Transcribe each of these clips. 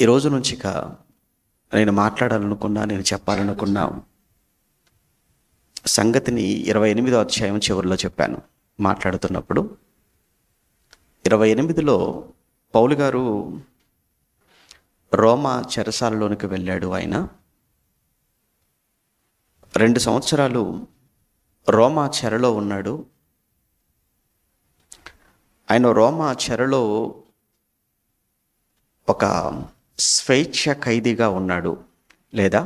ఈరోజు నుంచి నేను మాట్లాడాలనుకున్నా, నేను చెప్పాలనుకున్న సంగతిని 28వ అధ్యాయం చివరిలో చెప్పాను. మాట్లాడుతున్నప్పుడు 28లో పౌలు గారు రోమా చెరసాలలోనికి వెళ్ళాడు. ఆయన 2 సంవత్సరాలు రోమా చెరలో ఉన్నాడు. ఆయన రోమా చెరలో ఒక స్వేచ్ఛ ఖైదీగా ఉన్నాడు, లేదా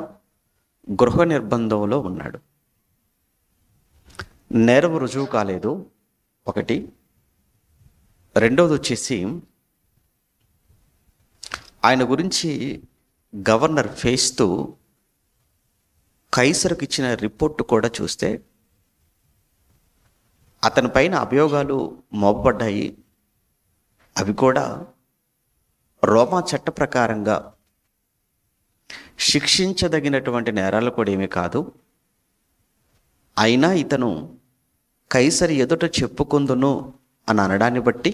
గృహ నిర్బంధంలో ఉన్నాడు. నేరం రుజువు కాలేదు ఒకటి. రెండవది వచ్చేసి ఆయన గురించి గవర్నర్ ఫేస్తూ కైసరుకు ఇచ్చిన రిపోర్టు కూడా చూస్తే అతని పైన అభియోగాలు మోపబడ్డాయి. అవి కూడా రోమా చట్ట ప్రకారంగా శిక్షించదగినటువంటి నేరాలు కూడా ఏమీ కాదు. అయినా ఇతను కైసరి ఎదుట చెప్పుకుందును అని అనడాన్ని బట్టి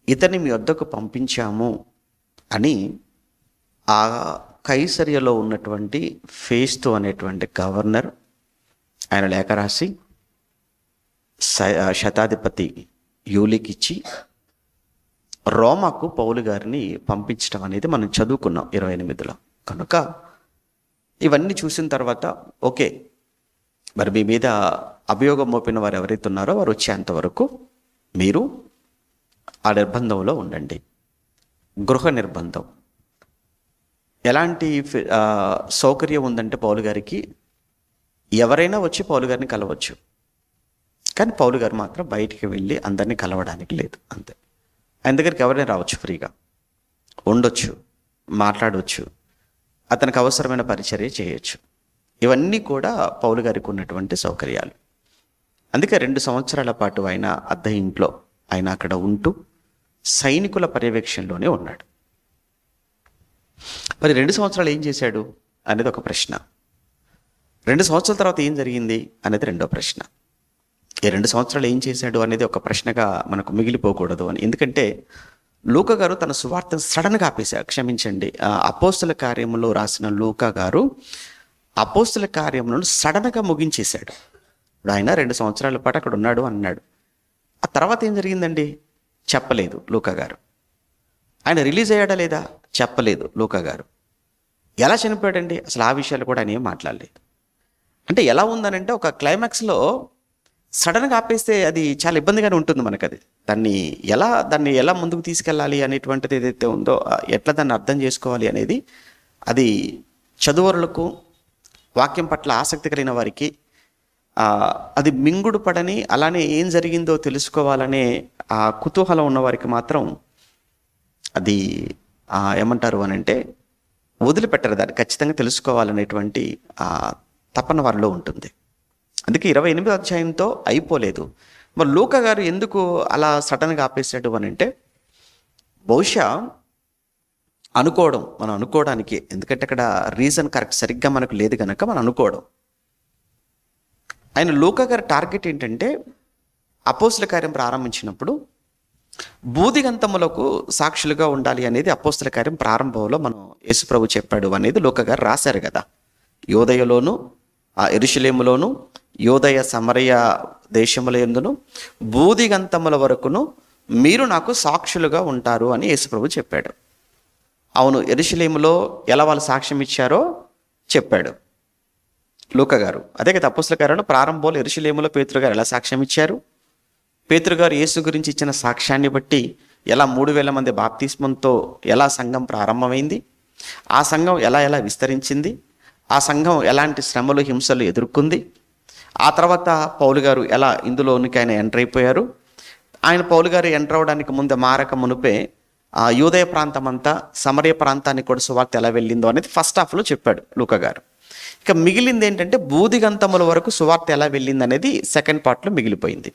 ఇతని మీ వద్దకు పంపించాము అని ఆ కైసరియలో ఉన్నటువంటి ఫేస్తు అనేటువంటి గవర్నర్ ఆయన లేఖ రాసి శతాధిపతి యూలికి ఇచ్చి రోమాకు పౌలు గారిని పంపించడం అనేది మనం చదువుకున్నాం 28లో. కనుక ఇవన్నీ చూసిన తర్వాత ఓకే, మరి మీ మీద అభియోగం మోపిన వారు ఎవరైతే ఉన్నారో వారు వచ్చేంతవరకు మీరు ఆ నిర్బంధంలో ఉండండి. గృహ నిర్బంధం. ఎలాంటి సౌకర్యం ఉందంటే పౌలు గారికి ఎవరైనా వచ్చి పౌలు గారిని కలవచ్చు, కానీ పౌలు గారు మాత్రం బయటికి వెళ్ళి అందరినీ కలవడానికి లేదు. అంతే. ఆయన దగ్గరికి ఎవరైనా రావచ్చు, ఫ్రీగా ఉండొచ్చు, మాట్లాడవచ్చు, అతనికి అవసరమైన పరిచర్య చేయొచ్చు. ఇవన్నీ కూడా పౌలు గారికి ఉన్నటువంటి సౌకర్యాలు. అందుకే 2 సంవత్సరాల పాటు ఆయన అద్దె ఇంట్లో ఆయన అక్కడ ఉంటూ సైనికుల పర్యవేక్షణలోనే ఉన్నాడు. మరి 2 సంవత్సరాలు ఏం చేశాడు అనేది ఒక ప్రశ్న. 2 సంవత్సరాల తర్వాత ఏం జరిగింది అనేది రెండో ప్రశ్న. ఈ 2 సంవత్సరాలు ఏం చేశాడు అనేది ఒక ప్రశ్నగా మనకు మిగిలిపోకూడదు అని. ఎందుకంటే లూకా గారు తన సువార్తను సడన్గా ఆపేశారు. క్షమించండి, అపోస్తుల కార్యములో రాసిన లూకా గారు అపోస్తుల కార్యములను సడన్గా ముగించేశాడు. ఇప్పుడు ఆయన 2 సంవత్సరాల పాటు అక్కడ ఉన్నాడు అన్నాడు. ఆ తర్వాత ఏం జరిగిందండి చెప్పలేదు లూకా గారు. ఆయన రిలీజ్ అయ్యాడా లేదా చెప్పలేదు లూకా గారు. ఎలా చనిపోయాడండి అసలు ఆ విషయాలు కూడా ఆయన ఏం మాట్లాడలేదు. అంటే ఎలా ఉందనంటే ఒక క్లైమాక్స్లో సడన్గా ఆపేస్తే అది చాలా ఇబ్బందిగానే ఉంటుంది మనకు. అది దాన్ని ఎలా ముందుకు తీసుకెళ్ళాలి అనేటువంటిది ఏదైతే ఉందో, ఎట్లా దాన్ని అర్థం చేసుకోవాలి అనేది, అది చదువరులకు, వాక్యం పట్ల ఆసక్తి కలిగిన వారికి, అది మింగుడు పడని, అలానే ఏం జరిగిందో తెలుసుకోవాలనే ఆ కుతూహలం ఉన్న వారికి మాత్రం అది ఏమంటారు అని అంటే వదిలిపెట్టరు. దాన్ని ఖచ్చితంగా తెలుసుకోవాలనేటువంటి తపన వారిలో ఉంటుంది. అందుకే 28వ అధ్యాయంతో అయిపోలేదు. మరి లూకా గారు ఎందుకు అలా సడన్గా ఆపేశాడు అని అంటే, బహుశా మనం అనుకోవడానికి, ఎందుకంటే అక్కడ రీజన్ కరెక్ట్ సరిగ్గా మనకు లేదు కనుక మనం అనుకోవడం. ఆయన లూకా గారి టార్గెట్ ఏంటంటే, అపోస్తుల కార్యం ప్రారంభించినప్పుడు బూదిగంతములకు సాక్షులుగా ఉండాలి అనేది అపోస్తుల కార్యం ప్రారంభంలో మనం యేసుప్రభు చెప్పాడు అనేది లూకా గారు రాశారు కదా. యోదయలోను, యెరూషలేములోను, యోదయ సమరయ దేశముల యందును బూదిగంతముల వరకును మీరు నాకు సాక్షులుగా ఉంటారు అని యేసుప్రభు చెప్పాడు. అవును, యెరూషలేములో ఎలా వాళ్ళు సాక్ష్యం ఇచ్చారో చెప్పాడు లూకా గారు. అదే కదా అపోస్తల కార్యంలో ప్రారంభంలో యెరూషలేములో పేతురు గారు ఎలా సాక్ష్యం ఇచ్చారు, పేతురు గారు యేసు గురించి ఇచ్చిన సాక్ష్యాన్ని బట్టి ఎలా 3000 మంది బాప్తిస్మంతో ఎలా సంఘం ప్రారంభమైంది, ఆ సంఘం ఎలా విస్తరించింది, ఆ సంఘం ఎలాంటి శ్రమలు హింసలు ఎదుర్కొంది, ఆ తర్వాత పౌలు గారు ఎలా ఇందులోనికి ఆయన ఎంటర్ అయిపోయారు. పౌలు గారు ఎంటర్ అవడానికి ముందు మారక మునిపే యూదయ ప్రాంతం అంతా, సమరయ ప్రాంతానికి కూడా సువార్త ఎలా వెళ్ళిందో అనేది ఫస్ట్ హాఫ్లో చెప్పాడు లూకా గారు. ఇక మిగిలింది ఏంటంటే బూదిగంతముల వరకు సువార్త ఎలా వెళ్ళింది అనేది సెకండ్ పార్ట్లో మిగిలిపోయింది.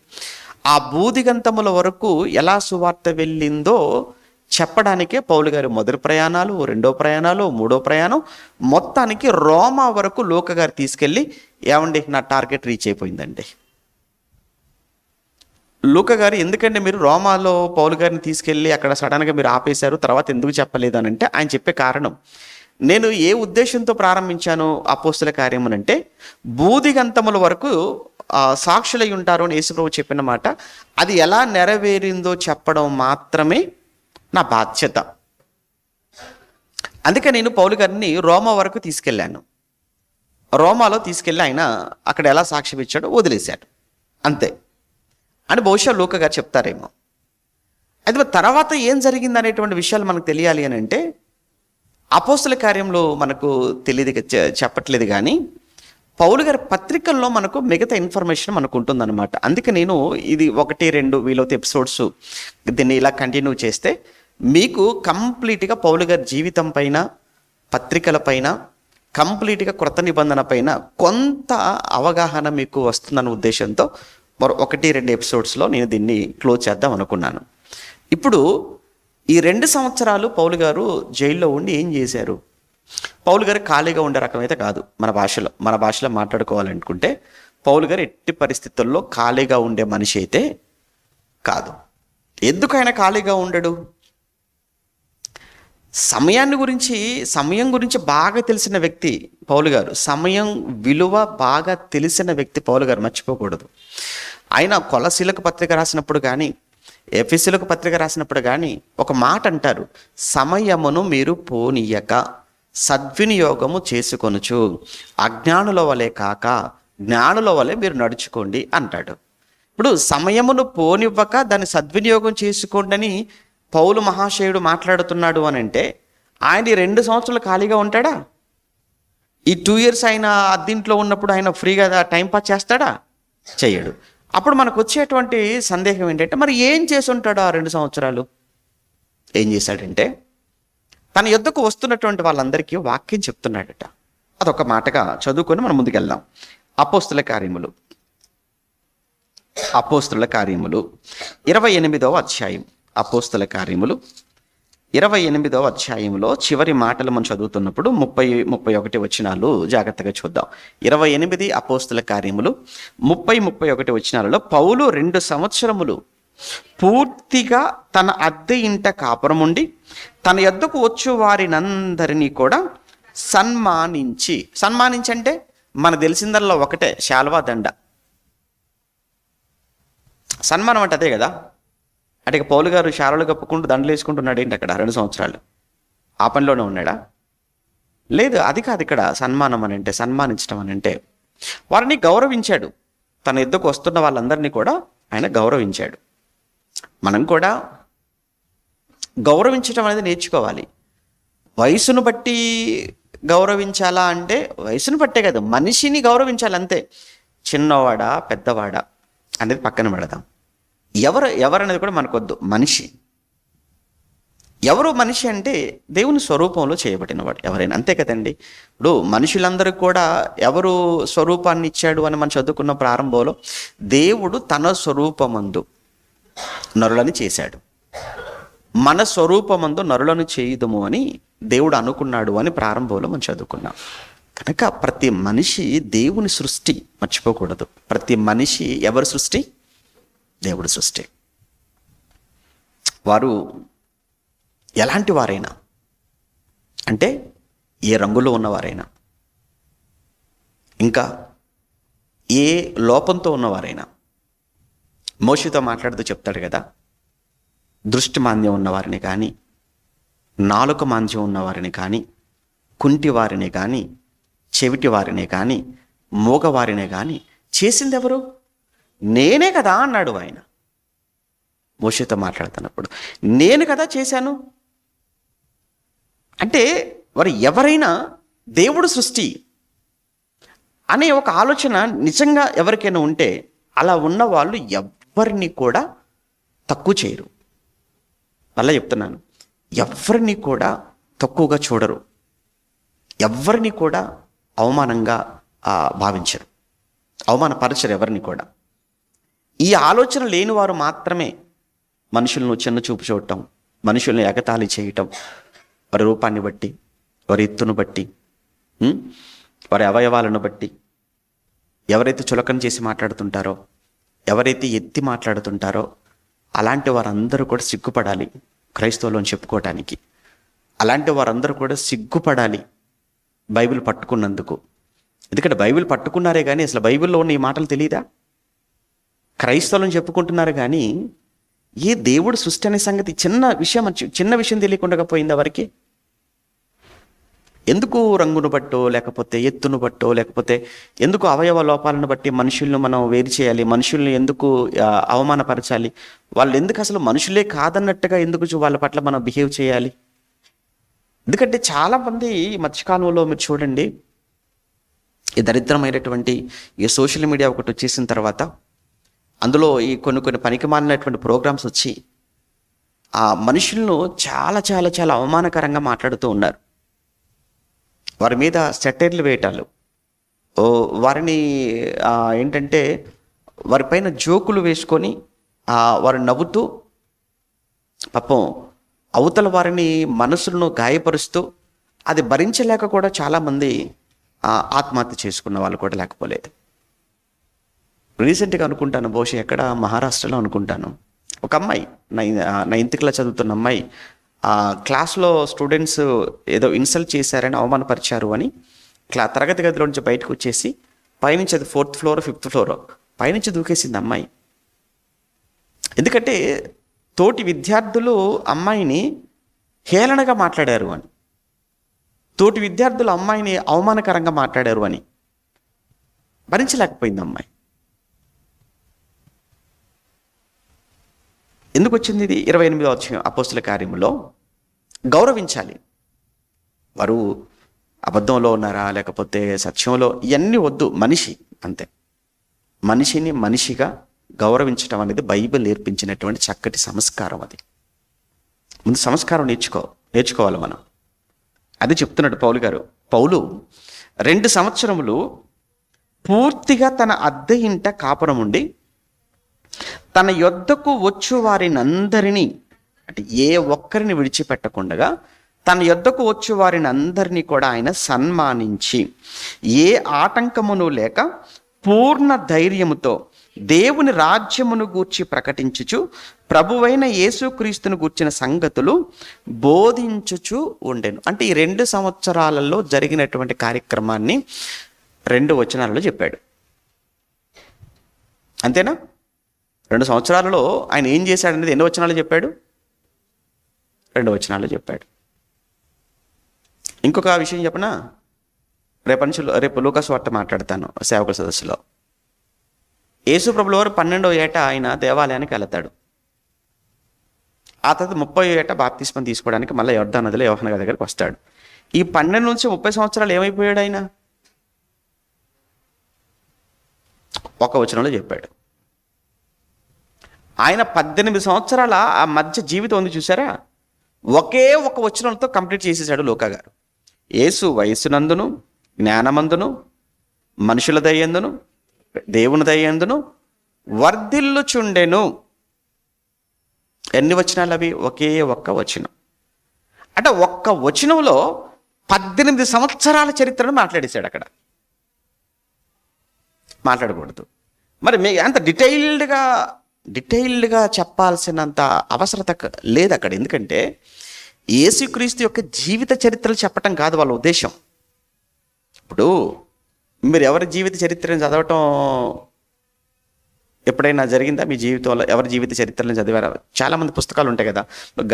ఆ బూదిగంతముల వరకు ఎలా సువార్త వెళ్ళిందో చెప్పడానికే పౌలు గారి మొదటి ప్రయాణాలు, రెండో ప్రయాణాలు, మూడో ప్రయాణం, మొత్తానికి రోమా వరకు లూకా గారు తీసుకెళ్ళి, ఏమండి నా టార్గెట్ రీచ్ అయిపోయిందండి, లూకా గారు ఎందుకంటే మీరు రోమాలో పౌలు గారిని తీసుకెళ్ళి అక్కడ సడన్గా మీరు ఆపేశారు, తర్వాత ఎందుకు చెప్పలేదు అని అంటే ఆయన చెప్పే కారణం, నేను ఏ ఉద్దేశంతో ప్రారంభించాను అపోస్తుల కార్యమునంటే బూదిగంతముల వరకు సాక్షులై ఉంటారు అని యేసుప్రభు చెప్పిన మాట, అది ఎలా నెరవేరిందో చెప్పడం మాత్రమే నా బాధ్యత. అందుకే నేను పౌలు గారిని రోమా వరకు తీసుకెళ్ళాను. రోమాలో తీసుకెళ్ళి ఆయన అక్కడ ఎలా సాక్ష్యం ఇచ్చాడో వదిలేశాడు, అంతే అని బహుశా లూకా గారు చెప్తారేమో. అయితే తర్వాత ఏం జరిగింది అనేటువంటి విషయాలు మనకు తెలియాలి అని అంటే అపోస్తుల కార్యంలో మనకు తెలియదు, చెప్పట్లేదు. కానీ పౌలు గారి పత్రికల్లో మనకు మిగతా ఇన్ఫర్మేషన్ మనకు ఉంటుందన్నమాట. అందుకే నేను ఇది 1-2 వీలైతే ఎపిసోడ్స్ దీన్ని ఇలా కంటిన్యూ చేస్తే మీకు కంప్లీట్గా పౌలు గారి జీవితం పైన, పత్రికల పైన, కంప్లీట్గా క్రొత్త నిబంధన పైన కొంత అవగాహన మీకు వస్తుందన్న ఉద్దేశంతో మరో 1-2 ఎపిసోడ్స్లో నేను దీన్ని క్లోజ్ చేద్దాం అనుకున్నాను. ఇప్పుడు ఈ 2 సంవత్సరాలు పౌలు గారు జైల్లో ఉండి ఏం చేశారు? పౌలు గారు ఖాళీగా ఉండే రకమైతే కాదు. మన భాషలో మాట్లాడుకోవాలనుకుంటే పౌలు గారు ఎట్టి పరిస్థితుల్లో ఖాళీగా ఉండే మనిషి అయితే కాదు. ఎందుకు ఆయన ఖాళీగా ఉండడు? సమయం గురించి బాగా తెలిసిన వ్యక్తి పౌలు గారు. సమయం విలువ బాగా తెలిసిన వ్యక్తి పౌలు గారు, మర్చిపోకూడదు. ఆయన కొలసీలకు పత్రిక రాసినప్పుడు కానీ, ఎఫెసీయులకు పత్రిక రాసినప్పుడు కానీ ఒక మాట అంటారు, సమయమును మీరు పోనీయక సద్వినియోగము చేసుకొనుచు అజ్ఞానుల వలె కాక జ్ఞానుల వలె మీరు నడుచుకోండి అంటాడు. ఇప్పుడు సమయమును పోనివ్వక దాన్ని సద్వినియోగం చేసుకోండి అని పౌలు మహాశయుడు మాట్లాడుతున్నాడు అని అంటే ఆయన 2 సంవత్సరాలు ఖాళీగా ఉంటాడా? ఈ 2 years ఆయన అద్దీంట్లో ఉన్నప్పుడు ఆయన ఫ్రీగా టైంపాస్ చేస్తాడా? చెయ్యడు. అప్పుడు మనకు వచ్చేటువంటి సందేహం ఏంటంటే మరి ఏం చేసి ఉంటాడో ఆ 2 సంవత్సరాలు? ఏం చేశాడంటే తన యొద్దకు వస్తున్నటువంటి వాళ్ళందరికీ వాక్యం చెప్తున్నాడట. అదొక మాటగా చదువుకొని మనం ముందుకెళ్దాం. అపోస్తుల కార్యములు 28వ అధ్యాయం. అపోస్తుల కార్యములు 28వ అధ్యాయంలో చివరి మాటలు మనం చదువుతున్నప్పుడు 30-31 వచనాలు జాగ్రత్తగా చూద్దాం. 28 అపోస్తుల కార్యములు 30-31 వచనాలలో పౌలు 2 సంవత్సరములు పూర్తిగా తన అద్దె ఇంట కాపురముండి తన యొద్దకు వచ్చు వారినందరినీ కూడా సన్మానించి అంటే మనకు తెలిసిందల్లా ఒకటే, శాల్వా దండ. సన్మానం అంటే అదే కదా. అంటే ఇక పౌలు గారు శాలువలు కప్పుకుంటూ దండలు వేసుకుంటున్నాడు ఏంటి అక్కడ 2 సంవత్సరాలు? ఆ పనిలోనే ఉన్నాడా? లేదు, అది కాదు ఇక్కడ సన్మానం అని అంటే. సన్మానించడం అని అంటే వారిని గౌరవించాడు. తన ఎద్దుకు వస్తున్న వాళ్ళందరినీ కూడా ఆయన గౌరవించాడు. మనం కూడా గౌరవించడం అనేది నేర్చుకోవాలి. వయసును బట్టి గౌరవించాలా అంటే వయసును బట్టే కదా, మనిషిని గౌరవించాలి అంతే. చిన్నవాడా పెద్దవాడా అనేది పక్కన పెడదాం. ఎవరనేది కూడా మనకొద్దు. ఎవరు మనిషి అంటే దేవుని స్వరూపంలో చేయబడినవాడు ఎవరైనా, అంతే కదండి. ఇప్పుడు మనుషులందరూ కూడా ఎవరు స్వరూపాన్ని ఇచ్చాడు అని మనం చదువుకున్న ప్రారంభంలో దేవుడు తన స్వరూపమందు నరులని చేశాడు. మన స్వరూపమందు నరులను చేయుదుము అని దేవుడు అనుకున్నాడు అని ప్రారంభంలో మనం చదువుకున్నాం. కనుక ప్రతి మనిషి దేవుని సృష్టి, మర్చిపోకూడదు. ప్రతి మనిషి ఎవరి సృష్టి? దేవుడి సృష్టి. వారు ఎలాంటి వారైనా, అంటే ఏ రంగులో ఉన్నవారైనా, ఇంకా ఏ లోపంతో ఉన్నవారైనా, మోషేతో మాట్లాడుతూ చెప్తాడు కదా, దృష్టి మాంద్యం ఉన్నవారిని కానీ, నాలుక మాంద్యం ఉన్నవారిని కానీ, కుంటి వారిని కానీ, చెవిటి వారిని కానీ, మూగవారిని కానీ చేసింది ఎవరు? నేనే కదా అన్నాడు ఆయన మోషేతో మాట్లాడుతున్నప్పుడు. నేను కదా చేశాను అంటే వారు ఎవరైనా దేవుడు సృష్టి అనే ఒక ఆలోచన నిజంగా ఎవరికైనా ఉంటే అలా ఉన్న వాళ్ళు ఎవరిని కూడా తక్కువ చేయరు. అలా చెప్తున్నాను, ఎవరిని కూడా తక్కువగా చూడరు, ఎవరిని కూడా అవమానంగా భావించరు, అవమానపరచరు ఎవరిని కూడా. ఈ ఆలోచన లేని వారు మాత్రమే మనుషులను చిన్న చూపు చూడటం, మనుషుల్ని ఎగతాళి చేయటం, వారి రూపాన్ని బట్టి, వారి ఎత్తును బట్టి, వారి అవయవాలను బట్టి ఎవరైతే చులకన చేసి మాట్లాడుతుంటారో, ఎవరైతే ఎత్తి మాట్లాడుతుంటారో అలాంటి వారందరూ కూడా సిగ్గుపడాలి క్రైస్తవులు అని చెప్పుకోవటానికి. అలాంటి వారందరూ కూడా సిగ్గుపడాలి బైబిల్ పట్టుకున్నందుకు. ఎందుకంటే బైబిల్ పట్టుకున్నారే కానీ అసలు బైబిల్లో ఉన్న ఈ మాటలు తెలియదా? క్రైస్తవులను చెప్పుకుంటున్నారు కానీ ఏ దేవుడు సృష్టి అనే సంగతి చిన్న విషయం తెలియకుండా పోయింది ఎవరికి? ఎందుకు రంగును బట్టో లేకపోతే ఎత్తును బట్టో లేకపోతే ఎందుకు అవయవ లోపాలను బట్టి మనుషులను మనం వేరు చేయాలి? మనుషుల్ని ఎందుకు అవమానపరచాలి? వాళ్ళు ఎందుకు అసలు మనుషులే కాదన్నట్టుగా ఎందుకు వాళ్ళ పట్ల మనం బిహేవ్ చేయాలి? ఎందుకంటే చాలామంది ఈ మధ్యకాలంలో మీరు చూడండి, ఈ దరిద్రమైనటువంటి ఈ సోషల్ మీడియా ఒకటి వచ్చేసిన తర్వాత అందులో ఈ కొన్ని పనికిమాలినటువంటి ప్రోగ్రామ్స్ వచ్చి ఆ మనుషులను చాలా చాలా చాలా అవమానకరంగా మాట్లాడుతూ ఉన్నారు. వారి మీద సెటైర్లు వేయటాలు, వారిని ఏంటంటే వారిపైన జోకులు వేసుకొని వారు నవ్వుతూ పాపం అవతల వారిని మనసులను గాయపరుస్తూ అది భరించలేక కూడా చాలామంది ఆత్మహత్య చేసుకున్న వాళ్ళు కూడా లేకపోలేదు. రీసెంట్గా అనుకుంటాను, బహుశా ఎక్కడ మహారాష్ట్రలో అనుకుంటాను, ఒక అమ్మాయి 9th క్లాస్ చదువుతున్న అమ్మాయి క్లాస్లో స్టూడెంట్స్ ఏదో ఇన్సల్ట్ చేశారని అవమానపరిచారు అని తరగతి గదిలో నుంచి బయటకు వచ్చేసి పైనుంచి అది 4th ఫ్లోర్ 5th ఫ్లోర్ పైనుంచి దూకేసింది అమ్మాయి. ఎందుకంటే తోటి విద్యార్థులు అమ్మాయిని హేళనగా మాట్లాడారు అని, తోటి విద్యార్థులు అమ్మాయిని అవమానకరంగా మాట్లాడారు అని భరించలేకపోయింది అమ్మాయి. ఎందుకు వచ్చింది ఇది? 28వ అధ్యాయం అపోస్తుల కార్యములో గౌరవించాలి. వారు అబద్ధంలో ఉన్నారా లేకపోతే సత్యంలో, ఇవన్నీ వద్దు, మనిషి అంతే. మనిషిని మనిషిగా గౌరవించడం అనేది బైబిల్ నేర్పించినటువంటి చక్కటి సంస్కారం. అది ముందు సంస్కారం నేర్చుకోవాలి మనం. అది చెప్తున్నాడు పౌలు గారు. పౌలు 2 సంవత్సరములు పూర్తిగా తన అద్దె ఇంట కాపురం ఉండి తన యొద్దకు వచ్చు వారినందరినీ, అంటే ఏ ఒక్కరిని విడిచిపెట్టకుండా తన యొద్దకు వచ్చు వారిని అందరినీ కూడా ఆయన సన్మానించి ఏ ఆటంకమును లేక పూర్ణ ధైర్యముతో దేవుని రాజ్యమును గూర్చి ప్రకటించుచు ప్రభువైన యేసుక్రీస్తును గూర్చిన సంగతులు బోధించుచు ఉండెను. అంటే ఈ 2 సంవత్సరాలలో జరిగినటువంటి కార్యక్రమాన్ని 2 వచనాలలో చెప్పాడు. అంతేనా? 2 సంవత్సరాలలో ఆయన ఏం చేశాడనేది ఎన్ని వచనాలు చెప్పాడు? 2 వచనాలు చెప్పాడు. ఇంకొక విషయం చెప్పనా? రేపు లూకాసు వార్త మాట్లాడతాను సేవకుల సదస్సులో. యేసు ప్రభుల వారు 12వ ఏట ఆయన దేవాలయానికి వెళతాడు. ఆ తర్వాత 30వ ఏట బాప్తిస్మం తీసుకోవడానికి మళ్ళీ యొర్దాను నదిలో యోహాను గారి దగ్గరికి వస్తాడు. ఈ 12 నుంచి 30 సంవత్సరాలు ఏమైపోయాడు ఆయన? ఒక వచనంలో చెప్పాడు. ఆయన 18 సంవత్సరాల ఆ మధ్య జీవితం ఉంది చూసారా, ఒకే ఒక వచనంతో కంప్లీట్ చేసేసాడు లూకా గారు. యేసు వయస్సునందును జ్ఞానమందును మనుషుల దయందును దేవుని దయందును వర్ధిల్లుచుండెను. ఎన్ని వచనాలు అవి? ఒకే ఒక్క వచనం. అంటే ఒక్క వచనంలో 18 సంవత్సరాల చరిత్రను మాట్లాడేశాడు. అక్కడ మాట్లాడకూడదు మరి అంత డీటెయిల్డ్గా చెప్పాల్సినంత అవసరత లేదు అక్కడ. ఎందుకంటే యేసుక్రీస్తు యొక్క జీవిత చరిత్రలు చెప్పటం కాదు వాళ్ళ ఉద్దేశం. ఇప్పుడు మీరు ఎవరి జీవిత చరిత్రను చదవటం ఎప్పుడైనా జరిగిందా? మీ జీవితంలో ఎవరి జీవిత చరిత్రలను చదివారా? చాలామంది పుస్తకాలు ఉంటాయి కదా,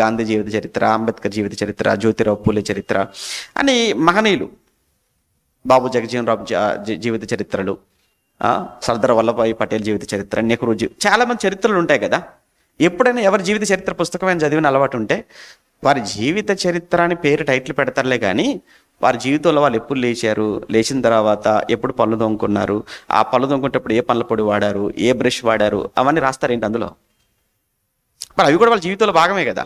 గాంధీ జీవిత చరిత్ర, అంబేద్కర్ జీవిత చరిత్ర, జ్యోతిరావు పూలే చరిత్ర అని మహనీయులు, బాబు జగజీవన్ రామ్ జీవిత చరిత్రలు, సర్దార్ వల్లభాయ్ పటేల్ జీవిత చరిత్ర, నెహ్రూ చాలామంది చరిత్రలు ఉంటాయి కదా. ఎప్పుడైనా ఎవరి జీవిత చరిత్ర పుస్తకమైన చదివిన అలవాటు ఉంటే వారి జీవిత చరిత్ర అని పేరు టైటిల్ పెడతారులే కానీ వారి జీవితంలో వాళ్ళు ఎప్పుడు లేచారు, లేచిన తర్వాత ఎప్పుడు పళ్ళు దొంగకున్నారు, ఆ పళ్ళు దొంగకునేటప్పుడు ఏ పళ్ళ పొడి వాడారు, ఏ బ్రష్ వాడారు, అవన్నీ రాస్తారేంటి అందులో? మరి అవి కూడా వాళ్ళ జీవితంలో భాగమే కదా.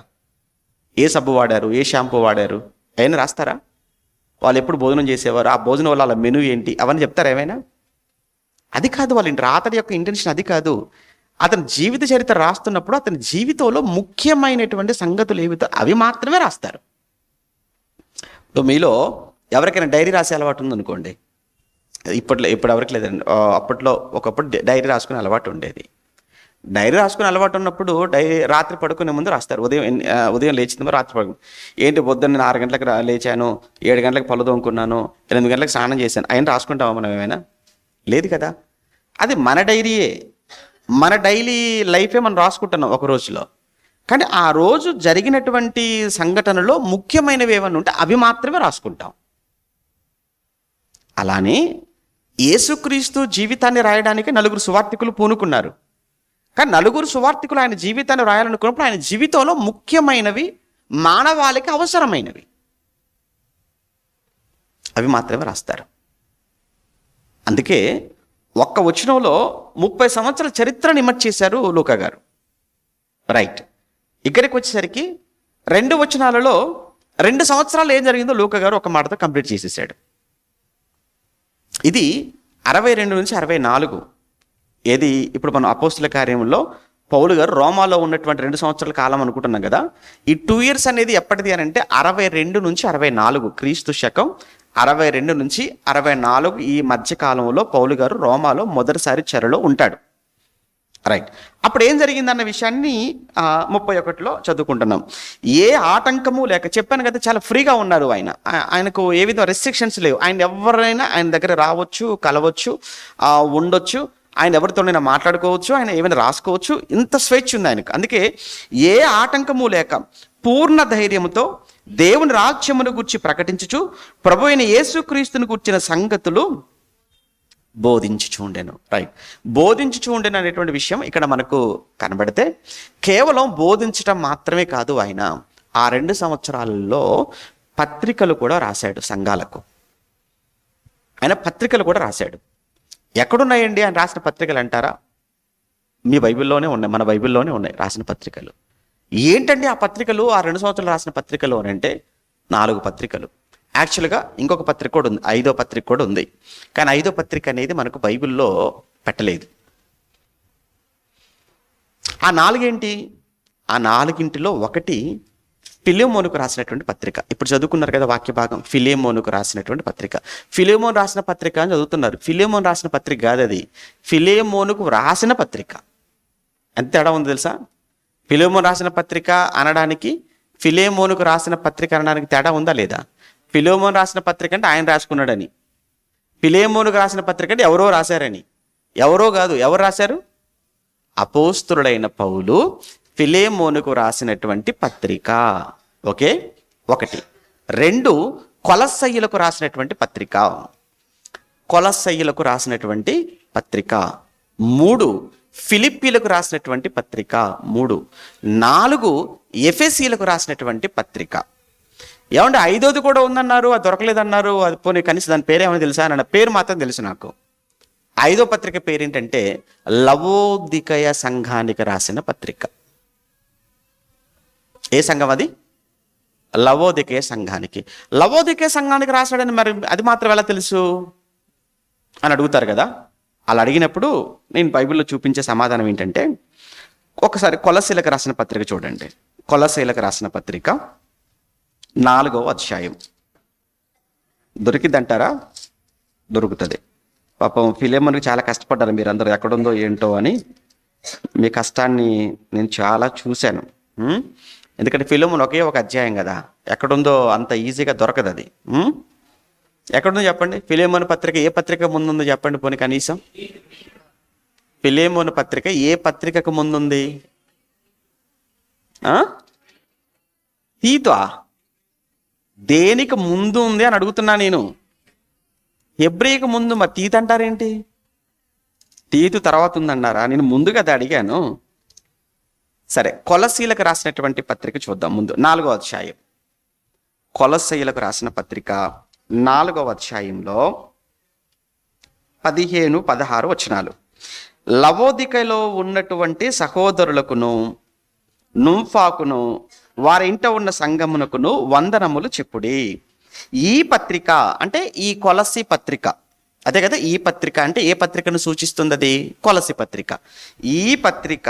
ఏ సబ్బు వాడారు, ఏ షాంపూ వాడారు, అవన్నీ రాస్తారా? వాళ్ళు ఎప్పుడు భోజనం చేసేవారు, ఆ భోజనం వల్ల వాళ్ళ మెనూ ఏంటి, అవన్నీ చెప్తారా ఏమైనా? అది కాదు వాళ్ళ అతని యొక్క ఇంటెన్షన్, అది కాదు. అతని జీవిత చరిత్ర రాస్తున్నప్పుడు అతని జీవితంలో ముఖ్యమైనటువంటి సంగతులు ఏవితో అవి మాత్రమే రాస్తారు. ఇప్పుడు మీలో ఎవరికైనా డైరీ రాసే అలవాటు ఉందనుకోండి, ఇప్పుడు ఎవరికి లేదండి, అప్పట్లో ఒకప్పుడు డైరీ రాసుకునే అలవాటు ఉండేది. డైరీ రాసుకునే అలవాటు ఉన్నప్పుడు రాత్రి పడుకునే ముందు రాస్తారు. ఉదయం లేచింది రాత్రి పడుకుని, ఏంటి పొద్దున్న నేను 6 గంటలకు లేచాను, 7 గంటలకు పళ్ళు తోముకున్నాను, 8 గంటలకు స్నానం చేశాను, అయినా రాసుకుంటామా మనం ఏమైనా? లేదు కదా. అది మన డైరీయే, మన డైలీ లైఫే మనం రాసుకుంటున్నాం ఒక రోజులో. కానీ ఆ రోజు జరిగినటువంటి సంఘటనలో ముఖ్యమైనవి ఏమన్నా ఉంటే అవి మాత్రమే రాసుకుంటాం. అలానే యేసుక్రీస్తు జీవితాన్ని రాయడానికి 4 సువార్తికులు పూనుకున్నారు. కానీ 4 సువార్తికులు ఆయన జీవితాన్ని రాయాలనుకున్నప్పుడు ఆయన జీవితంలో ముఖ్యమైనవి, మానవాళికి అవసరమైనవి అవి మాత్రమే రాస్తారు. అందుకే ఒక్క వచనంలో 30 సంవత్సరాల చరిత్ర నిమట్ చేశారు లూకా గారు. రైట్, ఇక్కడికి వచ్చేసరికి 2 వచనాలలో 2 సంవత్సరాలు ఏం జరిగిందో లూకా గారు ఒక మాటతో కంప్లీట్ చేసేసాడు. ఇది 62 నుంచి 64. ఏది ఇప్పుడు మనం అపోస్తుల కార్యంలో పౌలు గారు రోమాలో ఉన్నటువంటి 2 సంవత్సరాల కాలం అనుకుంటున్నాం కదా. ఈ 2 years అనేది ఎప్పటిది అని అంటే 62 నుంచి 64, క్రీస్తు శకం 62 నుంచి 64 ఈ మధ్య కాలంలో పౌలు గారు రోమాలో మొదటిసారి చెరలో ఉంటాడు. రైట్, అప్పుడు ఏం జరిగిందన్న విషయాన్ని 31లో చదువుకుంటున్నాం. ఏ ఆటంకము లేక, చెప్పాను కదా చాలా ఫ్రీగా ఉన్నారు ఆయనకు ఏ విధంగా రెస్ట్రిక్షన్స్ లేవు. ఆయన ఎవరైనా ఆయన దగ్గర రావచ్చు, కలవచ్చు, ఉండొచ్చు, ఆయన ఎవరితోనైనా మాట్లాడుకోవచ్చు, ఆయన ఏమైనా రాసుకోవచ్చు, ఇంత స్వేచ్ఛ ఉంది ఆయనకు. అందుకే ఏ ఆటంకము లేక పూర్ణ ధైర్యముతో దేవుని రాజ్యమును గురించి ప్రకటించుచు ప్రభు అయిన యేసుక్రీస్తుని గురించిన సంగతులు బోధించుచుండెను. రైట్, బోధించుచుండెను అనేటువంటి విషయం ఇక్కడ మనకు కనబడితే కేవలం బోధించటం మాత్రమే కాదు, ఆయన ఆ 2 సంవత్సరాలలో పత్రికలు కూడా రాశాడు సంఘాలకు. ఆయన పత్రికలు కూడా రాశాడు. ఎక్కడున్నాయండి ఆయన రాసిన పత్రికలు అంటారా? మీ బైబిల్లోనే ఉన్నాయి, మన బైబిల్లోనే ఉన్నాయి రాసిన పత్రికలు. ఏంటండి ఆ పత్రికలు, ఆ 2 సంవత్సరాలు రాసిన పత్రికలు అని అంటే 4 పత్రికలు. యాక్చువల్గా ఇంకొక పత్రిక కూడా ఉంది, 5వ పత్రిక కూడా ఉంది. కానీ 5వ పత్రిక అనేది మనకు బైబిల్లో పెట్టలేదు. ఆ 4 ఏంటి? ఆ 4 ఒకటి ఫిలెమోనుకు రాసినటువంటి పత్రిక. ఇప్పుడు చదువుకున్నారు కదా వాక్య భాగం, ఫిలెమోనుకు రాసినటువంటి పత్రిక. ఫిలెమోన్ రాసిన పత్రిక అని చదువుతున్నారు. ఫిలెమోన్ రాసిన పత్రిక కాదు అది, ఫిలెమోనుకు రాసిన పత్రిక. ఎంత తేడా ఉంది తెలుసా? ఫిలెమోన్ రాసిన పత్రిక అనడానికి ఫిలెమోనుకు రాసిన పత్రిక అనడానికి తేడా ఉందా లేదా? ఫిలెమోన్ రాసిన పత్రిక అంటే ఆయన రాసుకున్నాడని, ఫిలెమోనుకు రాసిన పత్రిక అంటే ఎవరో రాశారని. ఎవరో కాదు, ఎవరు రాశారు? అపోస్తులుడైన పౌలు ఫిలెమోనుకు రాసినటువంటి పత్రిక. ఓకే, 1. 2 కొలస్సయ్యులకు రాసినటువంటి పత్రిక, కొలస్సయ్యులకు రాసినటువంటి పత్రిక. 3 ఫిలిప్పీలకు రాసినటువంటి పత్రిక. 3. 4 ఎఫెసీలకు రాసినటువంటి పత్రిక. ఏమంటే 5వది కూడా ఉందన్నారు, అది దొరకలేదన్నారు. అది పోనీ కనీసం దాని పేరేమో తెలుసా? అన్న పేరు మాత్రం తెలుసు నాకు. 5వ పత్రిక పేరేంటంటే లవోదికయ సంఘానికి రాసిన పత్రిక. ఏ సంఘం అది? లవోదికయ సంఘానికి. లవోదికయ సంఘానికి రాశాడని మరి అది మాత్రం ఎలా తెలుసు అని అడుగుతారు కదా. అలా అడిగినప్పుడు నేను బైబిల్లో చూపించే సమాధానం ఏంటంటే, ఒకసారి కొలస్సీలకు రాసిన పత్రిక చూడండి. కొలస్సీలకు రాసిన పత్రిక 4వ అధ్యాయం. దొరికిద్దంటారా? దొరుకుతుంది. పాపం ఫిలెమోనుకు చాలా కష్టపడ్డారు మీరందరూ, ఎక్కడుందో ఏంటో అని. మీ కష్టాన్ని నేను చాలా చూశాను. ఎందుకంటే ఫిలెమోను ఒకే ఒక అధ్యాయం కదా, ఎక్కడుందో అంత ఈజీగా దొరకదు అది. ఎక్కడుందో చెప్పండి. ఫిలెమోను పత్రిక ఏ పత్రిక ముందుందో చెప్పండి పోనీ కనీసం. ఫిలెమోను పత్రిక ఏ పత్రికకు ముందుంది? తీతు దేనికి ముందు ఉంది అని అడుగుతున్నా నేను. హెబ్రీకి ముందు, మరి తీతు అంటారేంటి? తీతు తర్వాత ఉందన్నారా? నేను ముందు కదా అడిగాను. సరే, కొలస్సీలకు రాసినటువంటి పత్రిక చూద్దాం ముందు. 4వ అధ్యాయం, కొలస్సీలకు రాసిన పత్రిక 4వ అధ్యాయంలో 15, 16 వచనాలు. లవోదికలో ఉన్నటువంటి సహోదరులకును నుంఫాకును వారి ఇంట ఉన్న సంఘమునకును వందనములు చెప్పుడి. ఈ పత్రిక అంటే ఈ కొలస్సీ పత్రిక, అదే కదా. ఈ పత్రిక అంటే ఏ పత్రికను సూచిస్తుంది? అది కొలస్సీ పత్రిక. ఈ పత్రిక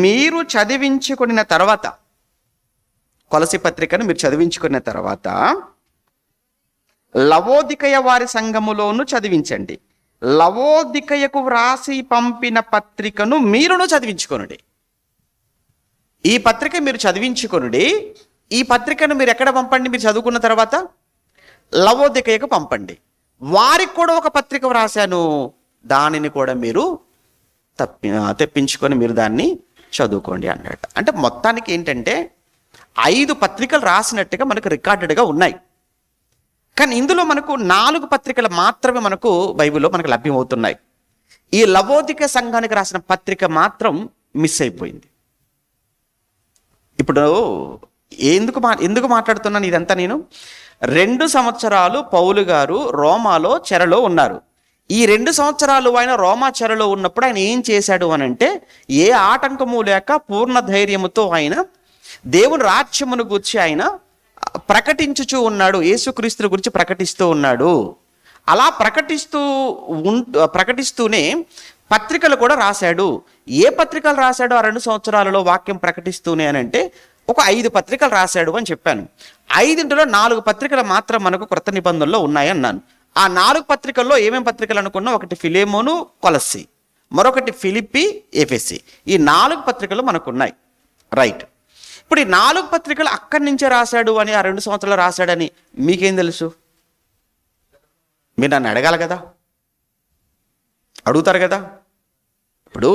మీరు చదివించుకున్న తర్వాత, కొలస్సీ పత్రికను మీరు చదివించుకున్న తర్వాత లవోదికయ వారి సంఘములోను చదివించండి. లవోదికయకు వ్రాసి పంపిన పత్రికను మీరును చదివించుకొనుడి. ఈ పత్రిక మీరు చదివించుకొనుడి. ఈ పత్రికను మీరు ఎక్కడ పంపండి? మీరు చదువుకున్న తర్వాత లవోదికయకు పంపండి. వారికి కూడా ఒక పత్రిక వ్రాసాను, దానిని కూడా మీరు తెప్పించుకొని మీరు దాన్ని చదువుకోండి అన్నాడు. అంటే మొత్తానికి ఏంటంటే 5 పత్రికలు రాసినట్టుగా మనకు రికార్డెడ్గా ఉన్నాయి. కానీ ఇందులో మనకు 4 పత్రికలు మాత్రమే మనకు బైబిల్లో మనకు లభ్యమవుతున్నాయి. ఈ లవోదిక సంఘానికి రాసిన పత్రిక మాత్రం మిస్ అయిపోయింది. ఇప్పుడు ఎందుకు మాట్లాడుతున్నాను ఇదంతా? నేను 2 సంవత్సరాలు పౌలు గారు రోమాలో చెరలో ఉన్నారు. ఈ 2 సంవత్సరాలు ఆయన రోమా చెరలో ఉన్నప్పుడు ఆయన ఏం చేశాడు అని అంటే, ఏ ఆటంకము లేక పూర్ణ ధైర్యముతో ఆయన దేవుని రాజ్యమును గురించి ఆయన ప్రకటించుచూ ఉన్నాడు. యేసుక్రీస్తు గురించి ప్రకటిస్తూ ఉన్నాడు. అలా ప్రకటిస్తూనే పత్రికలు కూడా రాశాడు. ఏ పత్రికలు రాశాడు ఆ 2 సంవత్సరాలలో వాక్యం ప్రకటిస్తూనే అని అంటే ఒక 5 పత్రికలు రాశాడు అని చెప్పాను. 5లో 4 పత్రికలు మాత్రం మనకు క్రొత్త నిబంధనలో ఉన్నాయి అన్నాను. ఆ 4 పత్రికల్లో ఏమేమి పత్రికలు అనుకున్నా? ఒకటి ఫిలేమోను, కొలస్సి, మరొకటి ఫిలిప్పి, ఎఫెసి. ఈ 4 పత్రికలు మనకున్నాయి. రైట్. ఇప్పుడు ఈ 4 పత్రికలు అక్కడి నుంచే రాశాడు అని, ఆ 2 సంవత్సరాలు రాశాడని మీకేం తెలుసు? మీరు నన్ను అడగాలి కదా, అడుగుతారు కదా. ఇప్పుడు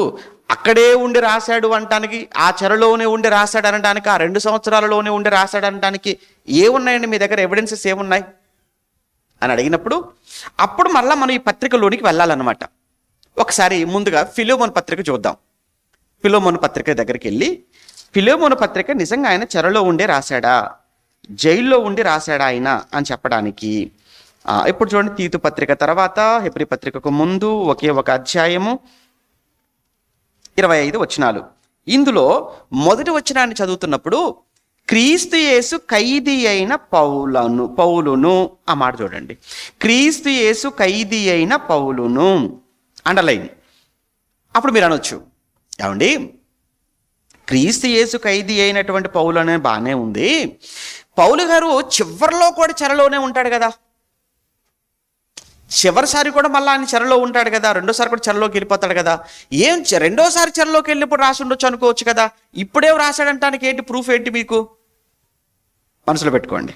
అక్కడే ఉండి రాశాడు అనటానికి, ఆ చెరలోనే ఉండి రాశాడు అనడానికి, ఆ 2 సంవత్సరాలలోనే ఉండి రాశాడు అనడానికి ఏమున్నాయండి మీ దగ్గర? ఎవిడెన్సెస్ ఏమున్నాయి అని అడిగినప్పుడు అప్పుడు మళ్ళీ మనం ఈ పత్రికలోనికి వెళ్ళాలన్నమాట. ఒకసారి ముందుగా ఫిలోమోను పత్రిక చూద్దాం. ఫిలోమోను పత్రిక దగ్గరికి వెళ్ళి, ఫిలోమోను పత్రిక నిజంగా ఆయన చెరలో ఉండే రాశాడా, జైల్లో ఉండి రాశాడా ఆయన అని చెప్పడానికి ఇప్పుడు చూడండి, తీతు పత్రిక తర్వాత హెబ్రీ పత్రికకు ముందు ఒకే ఒక అధ్యాయము 25 వచనాలు. ఇందులో మొదటి వచనాన్ని చదువుతున్నప్పుడు క్రీస్తు యేసు ఖైదీ అయిన పౌలును ఆ మాట చూడండి. క్రీస్తు యేసు ఖైదీ అయిన పౌలును అండర్లైన్. అప్పుడు మీరు అనొచ్చు, ఏమండి క్రీస్తు యేసు ఖైదీ అయినటువంటి పౌలు అనే బాగానే ఉంది, పౌలు గారు చివరిలో కూడా చెరలోనే ఉంటాడు కదా, చివరిసారి కూడా మళ్ళీ ఆయన చెరలో ఉంటాడు కదా, రెండోసారి కూడా చెరలోకి వెళ్ళిపోతాడు కదా, ఏం రెండోసారి చెరలోకి వెళ్ళినప్పుడు రాసి ఉండొచ్చు అనుకోవచ్చు కదా, ఇప్పుడే రాశాడంటానికి ఏంటి ప్రూఫ్ ఏంటి మీకు? మనసులో పెట్టుకోండి.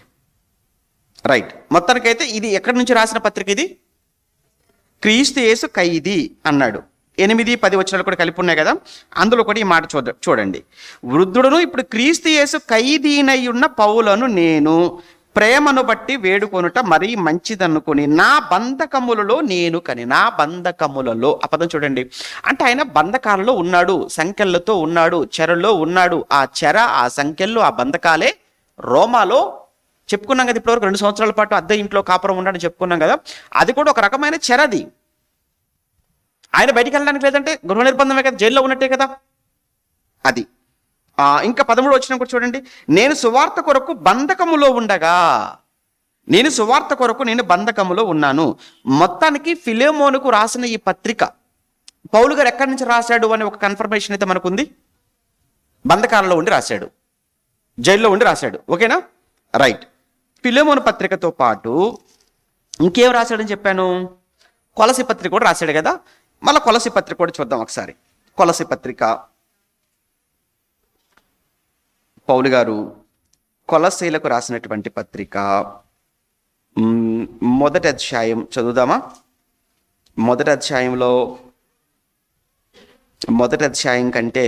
రైట్. మొత్తానికైతే ఇది ఎక్కడి నుంచి రాసిన పత్రిక? ఇది క్రీస్తు యేసు ఖైదీ అన్నాడు. 8, 10 వచనాలు కూడా కలిపి ఉన్నాయి కదా, అందులో కూడా ఈ మాట చూడండి. వృద్ధుడును ఇప్పుడు క్రీస్తు యేసు ఖైదీనై ఉన్న పౌలను నేను ప్రేమను బట్టి వేడుకొనుట మరీ మంచిదనుకుని నా బంధకములలో నేను కని. నా బంధకములలో ఆ పదం చూడండి. అంటే ఆయన బంధకాలలో ఉన్నాడు, సంఖ్యలతో ఉన్నాడు, చెరలో ఉన్నాడు. ఆ చెర, ఆ సంఖ్యలు, ఆ బంధకాలే రోమాలో చెప్పుకున్నాం కదా ఇప్పటివరకు. 2 సంవత్సరాల పాటు అద్దె ఇంట్లో కాపురం ఉన్నాడని చెప్పుకున్నాం కదా, అది కూడా ఒక రకమైన చెరది. ఆయన బయటికి వెళ్ళడానికి లేదంటే గృహ నిర్బంధమే కదా, జైల్లో ఉన్నట్టే కదా అది. ఇంకా 13 వచనం కూడా చూడండి. నేను సువార్త కొరకు బంధకములో ఉండగా, నేను బంధకములో ఉన్నాను. మొత్తానికి ఫిలేమోనుకు రాసిన ఈ పత్రిక పౌలు గారు ఎక్కడి నుంచి రాశాడు అని ఒక కన్ఫర్మేషన్ అయితే మనకుంది. బంధకాలలో ఉండి రాశాడు, జైల్లో ఉండి రాశాడు. ఓకేనా? రైట్. ఫిలేమోను పత్రికతో పాటు ఇంకేం రాశాడని చెప్పాను? కొలసి పత్రిక కూడా రాశాడు కదా. మళ్ళీ కొలసి పత్రిక కూడా చూద్దాం ఒకసారి. కొలసి పత్రిక పౌలు గారు కొలసీలకు రాసినటువంటి పత్రిక మొదటి అధ్యాయం చదువుదామా? మొదటి అధ్యాయం కంటే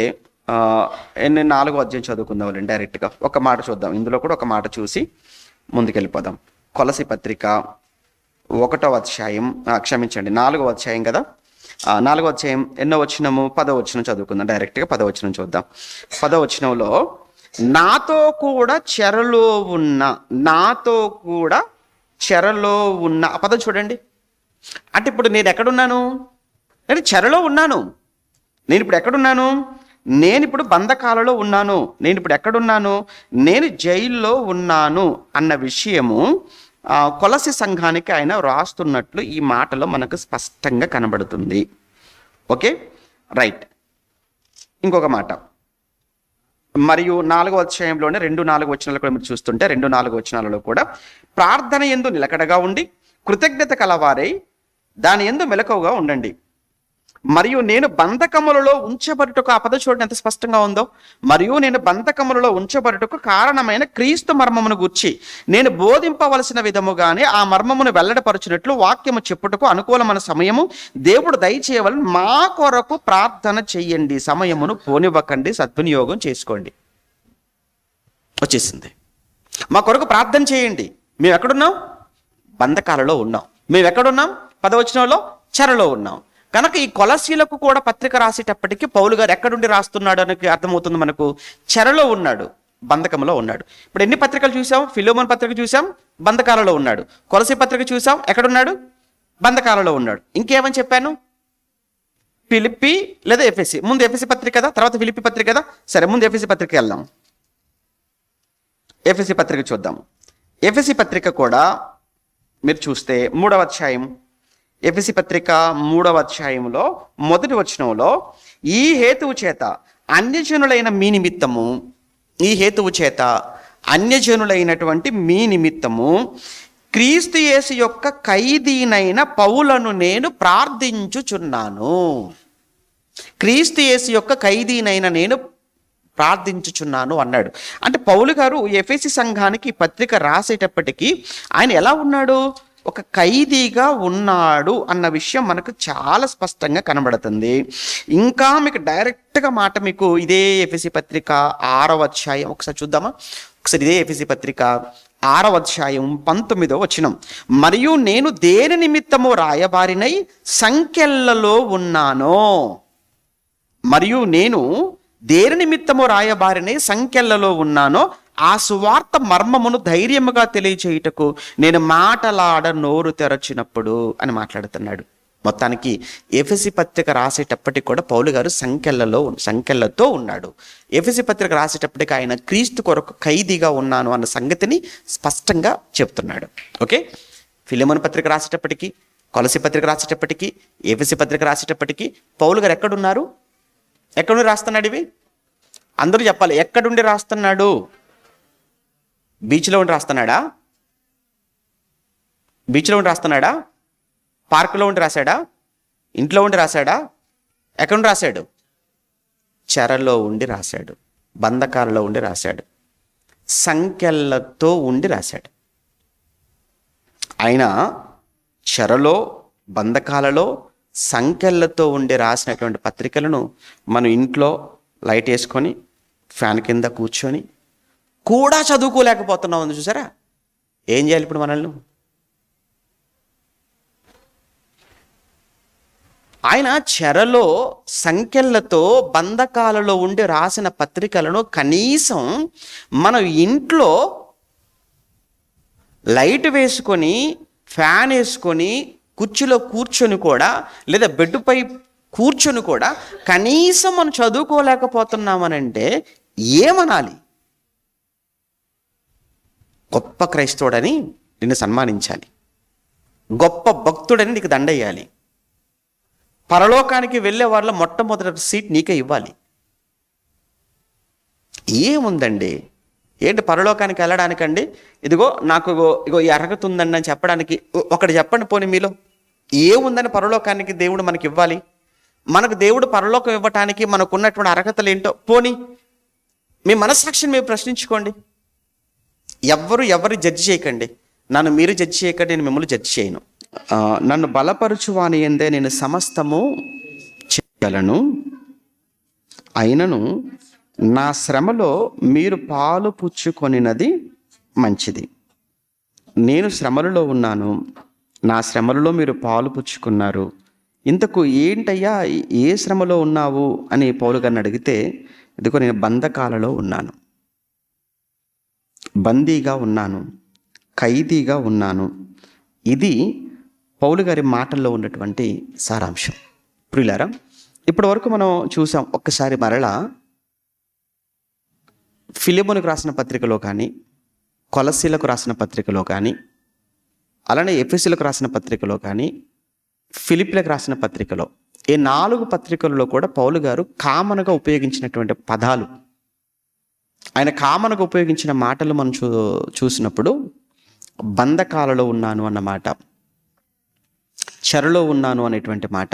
4వ అధ్యాయం చదువుకుందాం డైరెక్ట్గా. ఒక మాట చూద్దాం, ఇందులో కూడా ఒక మాట చూసి ముందుకెళ్ళిపోదాం. కొలసి పత్రిక 1వ అధ్యాయం, క్షమించండి 4వ అధ్యాయం కదా. 4వ అధ్యాయం ఎన్నో వచనము? 10వ వచనం చదువుకుందాం డైరెక్ట్గా. 10వ వచనం చూద్దాం. 10వ వచనంలో నాతో కూడా చెరలో ఉన్న ఆ పదం చూడండి. అంటే ఇప్పుడు నేను ఎక్కడున్నాను? నేను చెరలో ఉన్నాను. నేను ఇప్పుడు ఎక్కడున్నాను? నేను ఇప్పుడు బంధకాలలో ఉన్నాను. నేను ఇప్పుడు ఎక్కడున్నాను? నేను జైల్లో ఉన్నాను అన్న విషయము కొలసి సంఘానికి ఆయన రాస్తున్నట్లు ఈ మాటలో మనకు స్పష్టంగా కనబడుతుంది. Okay, right. ఇంకొక మాట, మరియు 4వ అధ్యాయంలోనే 2-4 వచనాలు కూడా మీరు చూస్తుంటే 2-4 వచనాలలో కూడా ప్రార్థన యందు నిలకడగా ఉండి కృతజ్ఞత కలవారై దాని యందు మెలకువగా ఉండండి. మరియు నేను బంధకములలో ఉంచబడుటకు, ఆ పద చూడండి ఎంత స్పష్టంగా ఉందో. మరియు నేను బంధకములలో ఉంచబడుటకు కారణమైన క్రీస్తు మర్మమును గూర్చి నేను బోధింపవలసిన విధముగానే ఆ మర్మమును వెల్లడపరచినట్లు వాక్యము చెప్పుటకు అనుకూలమైన సమయము దేవుడు దయచేయవలని మా కొరకు ప్రార్థన చెయ్యండి. సమయమును పోనివ్వకండి, సద్వినియోగం చేసుకోండి. వచ్చేసింది. మా కొరకు ప్రార్థన చేయండి. మేము ఎక్కడున్నాం? బంధకాలలో ఉన్నాం. మేము ఎక్కడున్నాం? 10వ వచనంలో చెరలో ఉన్నాం. కనుక ఈ కొలసీలకు కూడా పత్రిక రాసేటప్పటికి పౌలు గారు ఎక్కడుండి రాస్తున్నాడు అని అర్థమవుతుంది మనకు. చెరలో ఉన్నాడు, బంధకంలో ఉన్నాడు. ఇప్పుడు ఎన్ని పత్రికలు చూసాం? ఫిలోమోను పత్రిక చూసాం, బంధకాలలో ఉన్నాడు. కొలసీ పత్రిక చూసాం, ఎక్కడున్నాడు? బంధకాలలో ఉన్నాడు. ఇంకేమని చెప్పాను? ఫిలిప్పి లేదా ఎఫెసి. ముందు ఎఫెసి పత్రిక కదా, తర్వాత ఫిలిప్పి పత్రిక కదా. సరే, ముందు ఎఫెసి పత్రిక వెళ్దాం. ఎఫెసి పత్రిక చూద్దాం. ఎఫెసి పత్రిక కూడా మీరు చూస్తే 3వ అధ్యాయం, ఎఫెసి పత్రిక 3వ అధ్యాయంలో 1వ వచనంలో ఈ హేతువు చేత అన్యజనులైన మీ నిమిత్తము, ఈ హేతువు చేత అన్యజనులైనటువంటి మీ నిమిత్తము క్రీస్తు యేసు యొక్క ఖైదీనైన పౌలను నేను ప్రార్థించుచున్నాను. క్రీస్తు యేసు యొక్క ఖైదీనైన నేను ప్రార్థించుచున్నాను అన్నాడు. అంటే పౌలు గారు ఎఫెసి సంఘానికి పత్రిక రాసేటప్పటికీ ఆయన ఎలా ఉన్నాడు? ఒక ఖైదీగా ఉన్నాడు అన్న విషయం మనకు చాలా స్పష్టంగా కనబడుతుంది. ఇంకా మీకు డైరెక్ట్గా మాట మీకు ఇదే ఎఫెసి పత్రిక 6వ అధ్యాయం ఒకసారి చూద్దామా? ఒకసారి ఇదే ఎఫెసి పత్రిక 6వ అధ్యాయం 19వ వచనం. మరియు నేను దేని నిమిత్తము రాయబారినై సంఖ్యలలో ఉన్నానో, మరియు నేను దేని నిమిత్తము రాయబారినై సంఖ్యలలో ఉన్నానో ఆ సువార్త మర్మమును ధైర్యముగా తెలియచేయుటకు నేను మాటలాడ నోరు తెరచినప్పుడు అని మాట్లాడుతున్నాడు. మొత్తానికి ఎఫెసి పత్రిక రాసేటప్పటికి కూడా పౌలు గారు సంఖ్యలతో ఉన్నాడు. ఎఫెసి పత్రిక రాసేటప్పటికి ఆయన క్రీస్తు కొరకు ఖైదీగా ఉన్నాను అన్న సంగతిని స్పష్టంగా చెప్తున్నాడు. ఓకే, ఫిలెమోను పత్రిక రాసేటప్పటికి, కొలసీ పత్రిక రాసేటప్పటికి, ఎఫెసి పత్రిక రాసేటప్పటికి పౌలు గారు ఎక్కడున్నారు? ఎక్కడుండి రాస్తున్నాడు? ఇవి అందరూ చెప్పాలి. ఎక్కడుండి రాస్తున్నాడు? బీచ్లో ఉండి రాస్తున్నాడా? బీచ్లో ఉండి రాస్తున్నాడా? పార్కులో ఉండి రాశాడా? ఇంట్లో ఉండి రాశాడా? ఎక్కడ ఉండి రాశాడు? చెరలో ఉండి రాశాడు, బంధకాలలో ఉండి రాశాడు, సంఖ్యలతో ఉండి రాశాడు. ఆయన చెరలో, బంధకాలలో, సంఖ్యలతో ఉండి రాసినటువంటి పత్రికలను మనం ఇంట్లో లైట్ వేసుకొని ఫ్యాన్ కింద కూర్చొని కూడా చదువుకోలేకపోతున్నాం. ఉంది చూసారా? ఏం చేయాలి ఇప్పుడు మనల్ని? ఆయన చెరలో, సంఖ్యలతో, బంధకాలలో ఉండి రాసిన పత్రికలను కనీసం మనం ఇంట్లో లైట్ వేసుకొని, ఫ్యాన్ వేసుకొని, కుర్చీలో కూర్చొని కూడా, లేదా బెడ్పై కూర్చొని కూడా కనీసం మనం చదువుకోలేకపోతున్నామనంటే ఏమనాలి? గొప్ప క్రైస్తవుడని నిన్ను సన్మానించాలి, గొప్ప భక్తుడని నీకు దండయ్యాలి, పరలోకానికి వెళ్ళే వాళ్ళ మొట్టమొదటి సీట్ నీకే ఇవ్వాలి. ఏముందండి? ఏంటి పరలోకానికి వెళ్ళడానికండి? ఇదిగో నాకు ఇగో ఈ అర్హత ఉందండి అని చెప్పడానికి ఒకటి చెప్పండి. పోనీ మీలో ఏముందని పరలోకానికి దేవుడు మనకి ఇవ్వాలి? మనకు దేవుడు పరలోకం ఇవ్వటానికి మనకు ఉన్నటువంటి అర్హతలు ఏంటో పోనీ మీ మనస్సాక్షిని మీరు ప్రశ్నించుకోండి. ఎవరు జడ్జి చేయకండి. నన్ను మీరు జడ్జి చేయకండి, నేను మిమ్మల్ని జడ్జి చేయను. నన్ను బలపరచువాని యందే నేను సమస్తము చేయగలను, అయినను నా శ్రమలో మీరు పాలు పుచ్చుకొనినది మంచిది. నేను శ్రమలలో ఉన్నాను, నా శ్రమలలో మీరు పాలు పుచ్చుకున్నారు. ఇంతకు ఏంటయ్యా, ఏ శ్రమలో ఉన్నావు అని పౌలు గారిని అడిగితే, ఇదిగో నేను బంధకాలలో ఉన్నాను, బందీగా ఉన్నాను, ఖైదీగా ఉన్నాను. ఇది పౌలు గారి మాటల్లో ఉన్నటువంటి సారాంశం. ప్రియులారా, ఇప్పటి వరకు మనం చూసాం. ఒక్కసారి మరలా ఫిలెమోనుకు రాసిన పత్రికలో కానీ, కొలసీలకు రాసిన పత్రికలో కానీ, అలానే ఎఫెసీలకు రాసిన పత్రికలో కానీ, ఫిలిప్పీలకు రాసిన పత్రికలో, ఈ 4 పత్రికలలో కూడా పౌలు గారు కామన్గా ఉపయోగించినటువంటి పదాలు, ఆయన కామన్గా ఉపయోగించిన మాటలు మనం చూసినప్పుడు బంధకాలలో ఉన్నాను అన్నమాట, చెరలో ఉన్నాను అనేటువంటి మాట,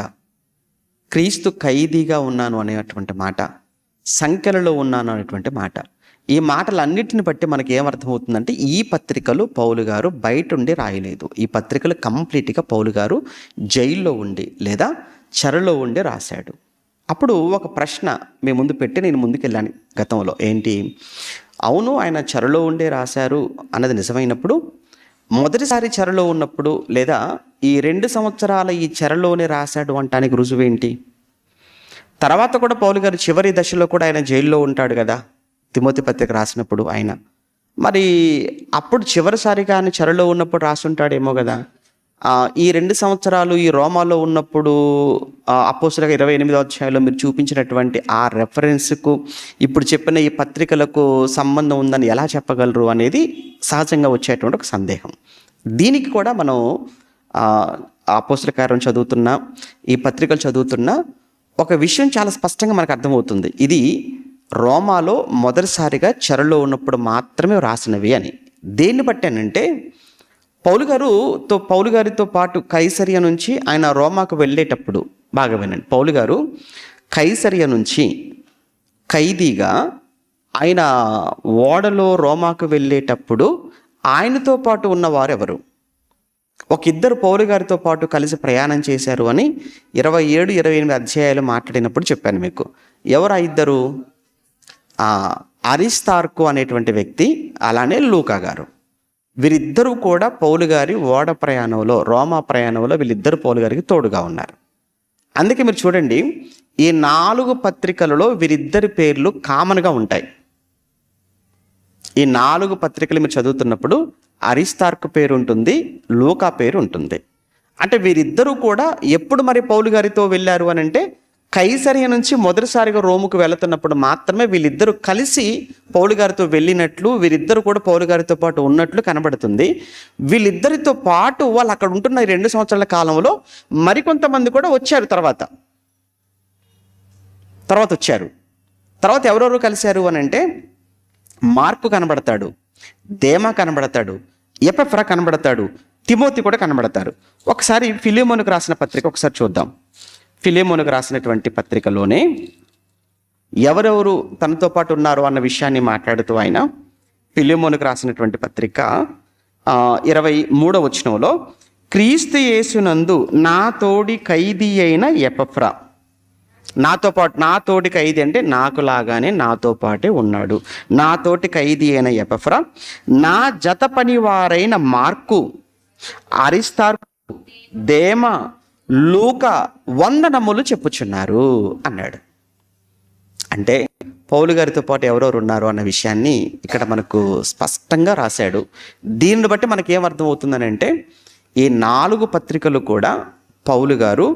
క్రీస్తు ఖైదీగా ఉన్నాను అనేటువంటి మాట, సంఖ్యలలో ఉన్నాను అనేటువంటి మాట. ఈ మాటలన్నిటిని బట్టి మనకి ఏమర్థమవుతుందంటే ఈ పత్రికలు పౌలు గారు బయట ఉండి రాయలేదు. ఈ పత్రికలు కంప్లీట్గా పౌలు గారు జైల్లో ఉండి లేదా చెరలో ఉండి రాశాడు. అప్పుడు ఒక ప్రశ్న మీ ముందు పెట్టి నేను ముందుకెళ్ళాను గతంలో. ఏంటి? అవును, ఆయన చెరలో ఉండే రాశారు అన్నది నిజమైనప్పుడు, మొదటిసారి చెరలో ఉన్నప్పుడు లేదా ఈ 2 సంవత్సరాల ఈ చెరలోనే రాశాడు అంటానికి రుజువేంటి? తర్వాత కూడా పౌలు గారు చివరి దశలో కూడా ఆయన జైల్లో ఉంటాడు కదా, తిమోతి పత్రిక రాసినప్పుడు ఆయన. మరి అప్పుడు చివరిసారిగా ఆయన చెరలో ఉన్నప్పుడు రాసుంటాడేమో కదా. ఈ 2 సంవత్సరాలు ఈ రోమాలో ఉన్నప్పుడు అపోస్తలుల 28వ అధ్యాయంలో మీరు చూపించినటువంటి ఆ రెఫరెన్స్కు ఇప్పుడు చెప్పిన ఈ పత్రికలకు సంబంధం ఉందని ఎలా చెప్పగలరు అనేది సహజంగా వచ్చేటువంటి ఒక సందేహం. దీనికి కూడా మనం అపోస్తలుల కార్యం చదువుతున్నా, ఈ పత్రికలు చదువుతున్నా ఒక విషయం చాలా స్పష్టంగా మనకు అర్థమవుతుంది. ఇది రోమాలో మొదటిసారిగా చెరలో ఉన్నప్పుడు మాత్రమే రాసినవి అని. దేన్ని బట్టానంటే పౌలు గారితో పాటు కైసరియా నుంచి ఆయన రోమాకు వెళ్ళేటప్పుడు, బాగా వినండి, పౌలు గారు కైసరియా నుంచి ఖైదీగా ఆయన ఓడలో రోమాకు వెళ్ళేటప్పుడు ఆయనతో పాటు ఉన్నవారు ఎవరు? ఒక ఇద్దరు పౌలు గారితో పాటు కలిసి ప్రయాణం చేశారు అని 27, 28 అధ్యాయాలు మాట్లాడినప్పుడు చెప్పాను మీకు. ఎవరు ఆ ఇద్దరు? అరిస్తార్కు అనేటువంటి వ్యక్తి, అలానే లూకా గారు. వీరిద్దరూ కూడా పౌలు గారి ఓడ ప్రయాణంలో, రోమా ప్రయాణంలో వీళ్ళిద్దరు పౌలు గారికి తోడుగా ఉన్నారు. అందుకే మీరు చూడండి, ఈ 4 పత్రికలలో వీరిద్దరి పేర్లు కామన్గా ఉంటాయి. ఈ 4 పత్రికలు మీరు చదువుతున్నప్పుడు అరిస్తార్కు పేరు ఉంటుంది, లూకా పేరు ఉంటుంది. అంటే వీరిద్దరూ కూడా ఎప్పుడు మరి పౌలు గారితో వెళ్ళారు అని అంటే కైసరియా నుంచి మొదటిసారిగా రోముకు వెళుతున్నప్పుడు మాత్రమే వీళ్ళిద్దరూ కలిసి పౌలు గారితో వెళ్ళినట్లు, వీరిద్దరు కూడా పౌలు గారితో పాటు ఉన్నట్లు కనబడుతుంది. వీళ్ళిద్దరితో పాటు వాళ్ళు అక్కడ ఉంటున్న 2 సంవత్సరాల కాలంలో మరికొంతమంది కూడా వచ్చారు. తర్వాత వచ్చారు. తర్వాత ఎవరెవరు కలిశారు అని అంటే మార్కు కనబడతాడు, దేమా కనబడతాడు, ఎపఫ్రా కనబడతాడు, తిమోతి కూడా కనబడతారు. ఒకసారి ఫిలిమోనుకు రాసిన పత్రిక ఒకసారి చూద్దాం. ఫిలిమోనుకు రాసినటువంటి పత్రికలోనే ఎవరెవరు తనతో పాటు ఉన్నారు అన్న విషయాన్ని మాట్లాడుతూ ఆయన ఫిలిమోనుకు రాసినటువంటి పత్రిక 23వ వచనంలో, క్రీస్తు యేసునందు నా తోడి ఖైదీ అయిన ఎపఫ్రా, నాతో పాటు, నా తోటి ఖైదీ అంటే నాకు లాగానే నాతో పాటే ఉన్నాడు, నా తోటి ఖైదీ అయిన ఎపఫ్రా, నా జత పనివారైన మార్కు, అరిస్తార్కు, దేమా, లూకా వందనములు చెప్పుచున్నారు అన్నాడు. అంటే పౌలు గారితో పాటు ఎవరెవరు ఉన్నారు అన్న విషయాన్ని ఇక్కడ మనకు స్పష్టంగా రాశాడు. దీన్ని బట్టి మనకి ఏమర్థమవుతుందని అంటే ఈ 4 పత్రికలు కూడా పౌలు గారు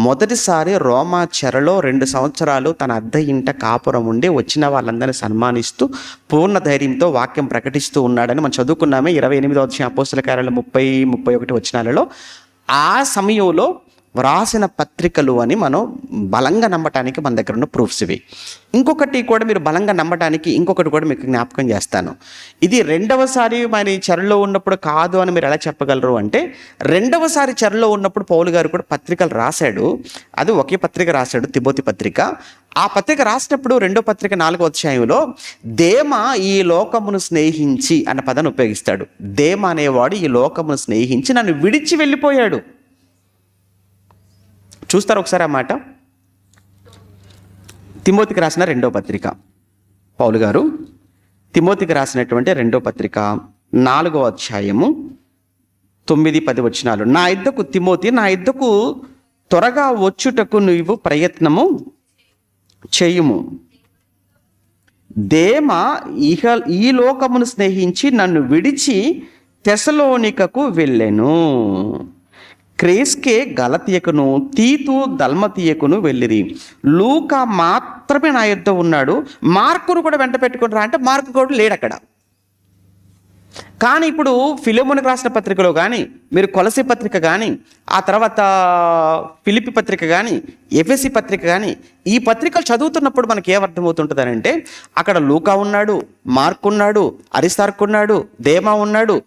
మొదటిసారి రోమా చెరలో 2 సంవత్సరాలు తన అద్దె ఇంట కాపురం ఉండి వచ్చిన వాళ్ళందరినీ సన్మానిస్తూ పూర్ణ ధైర్యంతో వాక్యం ప్రకటిస్తూ ఉన్నాడని మనం చదువుకున్నామే 28వ అధ్యాయం అపోస్తలుల కార్యాలు 30, 31 వచనాలలో. ఆ సమయంలో వ్రాసిన పత్రికలు అని మనం బలంగా నమ్మటానికి మన దగ్గర ఉన్న ప్రూఫ్స్ ఇవి. ఇంకొకటి కూడా మీరు బలంగా నమ్మటానికి ఇంకొకటి కూడా మీకు జ్ఞాపకం చేస్తాను. ఇది 2వసారి మరి చెరలో ఉన్నప్పుడు కాదు అని మీరు ఎలా చెప్పగలరు అంటే, 2వసారి చెరలో ఉన్నప్పుడు పౌలు గారు కూడా పత్రికలు రాశాడు. అది ఒకే పత్రిక రాశాడు, తిమోతి పత్రిక. ఆ పత్రిక రాసినప్పుడు 2వ పత్రిక 4వ అధ్యాయంలో దేమా ఈ లోకమును స్నేహించి అన్న పదాన్ని ఉపయోగిస్తాడు. దేమా అనేవాడు ఈ లోకమును స్నేహించి నన్ను విడిచి వెళ్ళిపోయాడు. చూస్తారు ఒకసారి ఆ మాట. తిమోతికి రాసిన 2వ పత్రిక, పౌలు గారు తిమోతికి రాసినటువంటి 2వ పత్రిక 4వ అధ్యాయము 9, 10 వచనాలు. నా ఇద్దకు తిమోతి, నా ఇద్దకు త్వరగా వచ్చుటకు నీవు ప్రయత్నము చేయుము. దేమా ఈ లోకమును స్నేహించి నన్ను విడిచి తెసలోనికకు వెళ్ళెను. క్రేస్కే గలతీయకును, తీతు దల్మతీయకును వెళ్ళిరి. లూకా మాత్రమే నా యుద్ధ ఉన్నాడు. మార్కును కూడా వెంట పెట్టుకుంటారా అంటే మార్కు కూడా లేడు అక్కడ. కానీ ఇప్పుడు ఫిలిమోనుకు రాసిన పత్రికలో కానీ, మీరు కొలసీ పత్రిక కానీ, ఆ తర్వాత ఫిలిప్పి పత్రిక కానీ, ఎఫెసీ పత్రిక కానీ, ఈ పత్రికలు చదువుతున్నప్పుడు మనకి ఏమర్థమవుతుంటుందనంటే అక్కడ లూకా ఉన్నాడు, మార్కు ఉన్నాడు, అరిస్తార్కు ఉన్నాడు, దేమా ఉన్నాడు,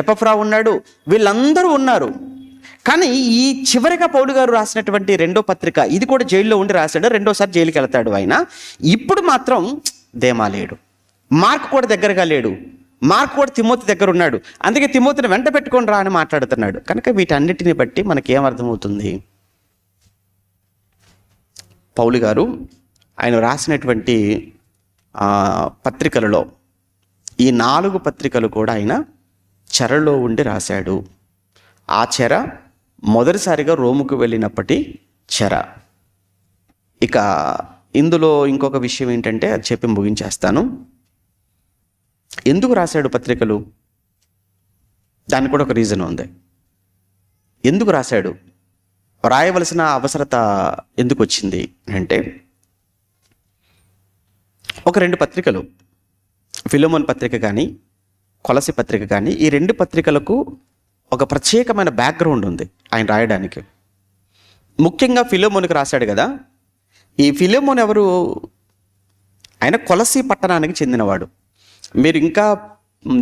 ఎపఫ్రా ఉన్నాడు, వీళ్ళందరూ ఉన్నారు. కానీ ఈ చివరిగా పౌలు గారు రాసినటువంటి రెండో పత్రిక, ఇది కూడా జైల్లో ఉండి రాశాడు. రెండోసారి జైలుకి వెళ్తాడు ఆయన. ఇప్పుడు మాత్రం దేమా లేడు, మార్క్ కూడా దగ్గరగా లేడు. మార్క్ కూడా తిమోతి దగ్గర ఉన్నాడు. అందుకే తిమోతిని వెంట పెట్టుకొని రా అని మాట్లాడుతున్నాడు. కనుక వీటన్నిటిని బట్టి మనకేమర్థమవుతుంది? పౌలు గారు ఆయన రాసినటువంటి పత్రికలలో ఈ 4 పత్రికలు కూడా ఆయన చెరలో ఉండి రాశాడు. ఆ చెర మొదటిసారిగా రోముకు వెళ్ళినప్పటి చెర. ఇక ఇందులో ఇంకొక విషయం ఏంటంటే, అది చెప్పి ముగించేస్తాను. ఎందుకు రాశాడు పత్రికలు? దానికి కూడా ఒక రీజన్ ఉంది. ఎందుకు రాశాడు, రాయవలసిన అవసరత ఎందుకు వచ్చింది అంటే, ఒక 2 పత్రికలు, ఫిలోమోన్ పత్రిక కానీ కొలసి పత్రిక కానీ, ఈ 2 పత్రికలకు ఒక ప్రత్యేకమైన బ్యాక్గ్రౌండ్ ఉంది ఆయన రాయడానికి. ముఖ్యంగా ఫిలోమోన్కి రాశాడు కదా. ఈ ఫిలోమోన్ ఎవరు? ఆయన కొలసి పట్టణానికి చెందినవాడు. మీరు ఇంకా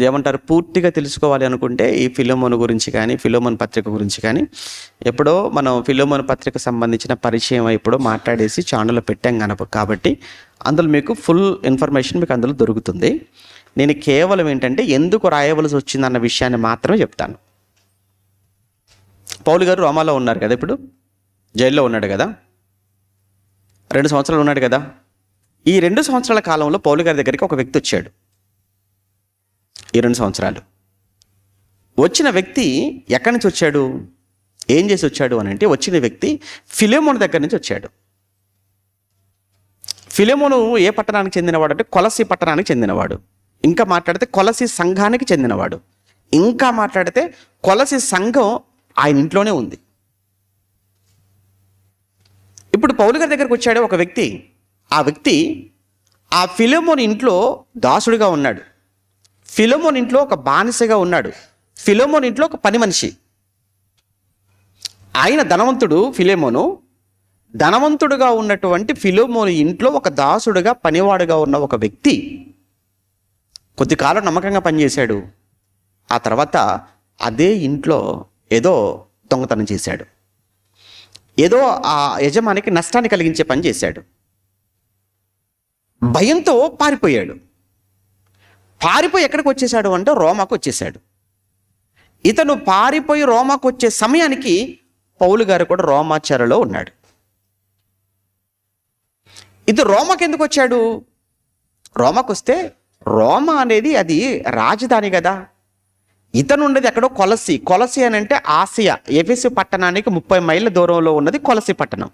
ఏమంటారు, పూర్తిగా తెలుసుకోవాలి అనుకుంటే ఈ ఫిలోమోన్ గురించి కానీ ఫిలోమోన్ పత్రిక గురించి కానీ ఎప్పుడో మనం ఫిలోమోన్ పత్రిక సంబంధించిన పరిచయం ఎప్పుడో మాట్లాడేసి ఛానల్లో పెట్టాం కాబట్టి అందులో మీకు ఫుల్ ఇన్ఫర్మేషన్ మీకు అందులో దొరుకుతుంది. నేను కేవలం ఏంటంటే ఎందుకు రాయవలసి వచ్చిందన్న విషయాన్ని మాత్రమే చెప్తాను. పౌలు గారు రోమాలో ఉన్నారు కదా, ఇప్పుడు జైల్లో ఉన్నాడు కదా, 2 సంవత్సరాలు ఉన్నాడు కదా. ఈ 2 సంవత్సరాల కాలంలో పౌలు గారి దగ్గరికి ఒక వ్యక్తి వచ్చాడు. ఈ 2 సంవత్సరాలు వచ్చిన వ్యక్తి ఎక్కడి నుంచి వచ్చాడు, ఏం చేసి వచ్చాడు అని అంటే, వచ్చిన వ్యక్తి ఫిలోమోను దగ్గర నుంచి వచ్చాడు. ఫిలోమోను ఏ పట్టణానికి చెందినవాడు అంటే కొలసి పట్టణానికి చెందినవాడు. ఇంకా మాట్లాడితే కొలసి సంఘానికి చెందినవాడు. ఇంకా మాట్లాడితే కొలసి సంఘం ఆయన ఇంట్లోనే ఉంది. ఇప్పుడు పౌలు గారి దగ్గరకు వచ్చాడు ఒక వ్యక్తి. ఆ వ్యక్తి ఆ ఫిలోమోను ఇంట్లో దాసుడిగా ఉన్నాడు. ఫిలోమోను ఇంట్లో ఒక బానిసగా ఉన్నాడు. ఫిలోమోను ఇంట్లో ఒక పని మనిషి. ఆయన ధనవంతుడు ఫిలోమోను. ధనవంతుడుగా ఉన్నటువంటి ఫిలోమోను ఇంట్లో ఒక దాసుడుగా పనివాడుగా ఉన్న ఒక వ్యక్తి కొద్ది కాలం నమ్మకంగా పనిచేశాడు. ఆ తర్వాత అదే ఇంట్లో ఏదో దొంగతనం చేశాడు. ఏదో ఆ యజమానికి నష్టాన్ని కలిగించే పని చేశాడు. భయంతో పారిపోయాడు. పారిపోయి ఎక్కడికి వచ్చేసాడు అంటే రోమాకు వచ్చేసాడు. ఇతను పారిపోయి రోమాకు వచ్చే సమయానికి పౌలు గారు కూడా రోమా చెరలో ఉన్నాడు. ఇది రోమాకి ఎందుకు వచ్చాడు? రోమాకు వస్తే రోమా అనేది అది రాజధాని కదా. ఇతను ఉండేది ఎక్కడో కొలసి. కొలసి అని అంటే ఆసియా, ఎఫెసు పట్టణానికి 30 మైళ్ళ దూరంలో ఉన్నది కొలసి పట్టణం.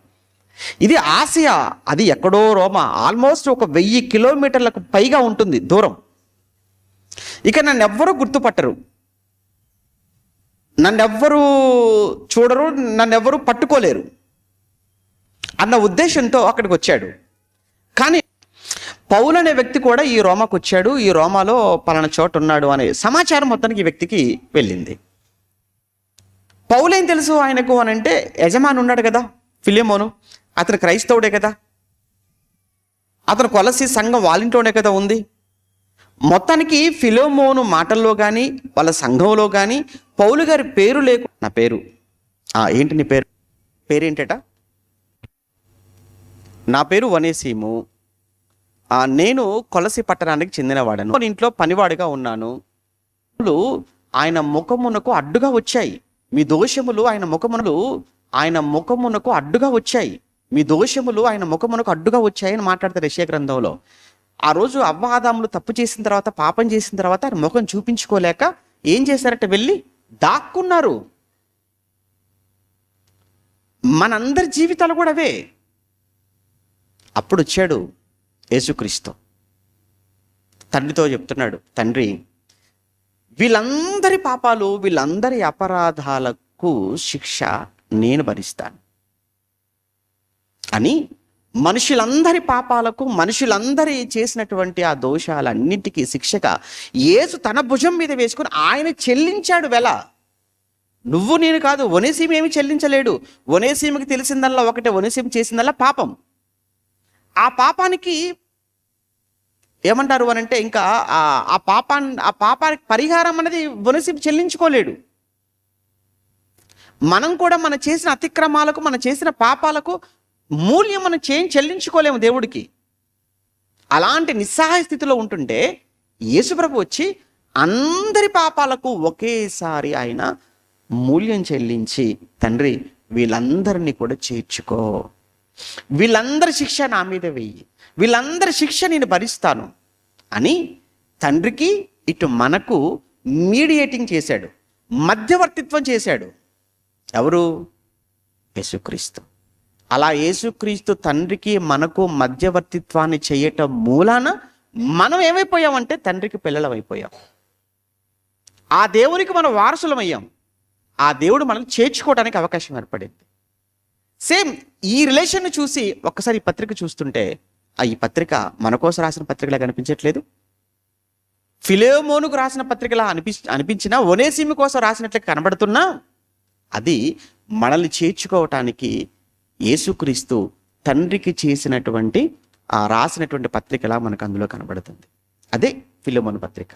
ఇది ఆసియా, అది ఎక్కడో రోమా. ఆల్మోస్ట్ ఒక 1000 కిలోమీటర్లకు పైగా ఉంటుంది దూరం. ఇక నన్నెవ్వరూ గుర్తుపట్టరు, నన్నెవ్వరూ చూడరు, నన్నెవ్వరూ పట్టుకోలేరు అన్న ఉద్దేశంతో అక్కడికి వచ్చాడు. కానీ పౌలు అనే వ్యక్తి కూడా ఈ రోమాకు వచ్చాడు. ఈ రోమాలో పలానా చోట ఉన్నాడు అనే సమాచారం మొత్తానికి ఈ వ్యక్తికి వెళ్ళింది. పౌలేం తెలుసు ఆయనకు అని అంటే, యజమాని ఉన్నాడు కదా ఫిలోమోను, అతను క్రైస్తవుడే కదా, అతను కొలసి సంఘం వాళ్ళింట్లోనే కదా ఉంది. మొత్తానికి ఫిలోమోను మాటల్లో కానీ వాళ్ళ సంఘంలో కానీ పౌలు గారి పేరు నా పేరు ఏంటి నీ పేరేంటట? నా పేరు వనేసీము, నేను కొలసి పట్టణానికి చెందినవాడను, ఇంట్లో పనివాడిగా ఉన్నాను. ఆయన ముఖమునకు అడ్డుగా వచ్చాయి మీ దోషములు, ఆయన ముఖమునకు అడ్డుగా వచ్చాయి మీ దోషములు, ఆయన ముఖమునకు అడ్డుగా వచ్చాయని మాట్లాడతారు యెషయా గ్రంథంలో. ఆ రోజు అవ్వ ఆదాములు తప్పు చేసిన తర్వాత, పాపం చేసిన తర్వాత ఆయన ముఖం చూపించుకోలేక ఏం చేశారట, వెళ్ళి దాక్కున్నారు. మనందరి జీవితాలు కూడా అవే. అప్పుడు వచ్చాడు యేసుక్రీస్తు. తండ్రితో చెప్తున్నాడు, తండ్రి వీళ్ళందరి పాపాలు, వీళ్ళందరి అపరాధాలకు శిక్ష నేను భరిస్తాను అని, మనుషులందరి పాపాలకు, మనుషులందరి చేసినటువంటి ఆ దోషాలన్నిటికీ శిక్షగా యేసు తన భుజం మీద వేసుకుని ఆయన చెల్లించాడు వెల. నువ్వు నేను కాదు, ఒనేసీము ఏమి చెల్లించలేడు. ఒనేసీముకి తెలిసిందల్లా ఒకటే, ఒనేసీము చేసిందల్లా పాపం. ఆ పాపానికి ఏమంటారు అని అంటే, ఇంకా ఆ పాపానికి పరిహారం అనేది ఒనేసీము చెల్లించుకోలేడు. మనం కూడా మనం చేసిన అతిక్రమాలకు, మనం చేసిన పాపాలకు మూల్యం మనం చెల్లించుకోలేము దేవుడికి. అలాంటి నిస్సహాయ స్థితిలో ఉంటుంటే యేసుప్రభు వచ్చి అందరి పాపాలకు ఒకేసారి ఆయన మూల్యం చెల్లించి, తండ్రి వీళ్ళందరినీ కూడా చేర్చుకో, వీళ్ళందరి శిక్ష నా మీద వెయ్యి, వీళ్ళందరి శిక్ష నేను భరిస్తాను అని తండ్రికి ఇటు మనకు మీడియేటింగ్ చేశాడు, మధ్యవర్తిత్వం చేశాడు. ఎవరు? యేసుక్రీస్తు. అలా యేసుక్రీస్తు తండ్రికి మనకు మధ్యవర్తిత్వాన్ని చేయటం మూలాన మనం ఏమైపోయామంటే తండ్రికి పిల్లలం అయిపోయాం. ఆ దేవునికి మనం వారసులమయ్యాం. ఆ దేవుడు మనల్ని చేర్చుకోవడానికి అవకాశం ఏర్పడింది. సేమ్ ఈ రిలేషన్ని చూసి ఒక్కసారి ఈ పత్రిక చూస్తుంటే, ఈ పత్రిక మన కోసం రాసిన పత్రికలా కనిపించట్లేదు. ఫిలెమోనుకు రాసిన పత్రికలా అనిపించినా, ఒనేసిము కోసం రాసినట్లు కనబడుతున్నా, అది మనల్ని చేర్చుకోవటానికి యేసుక్రీస్తు తండ్రికి చేసినటువంటి రాసినటువంటి పత్రికలా మనకు అందులో కనబడుతుంది. అదే ఫిలెమోను పత్రిక.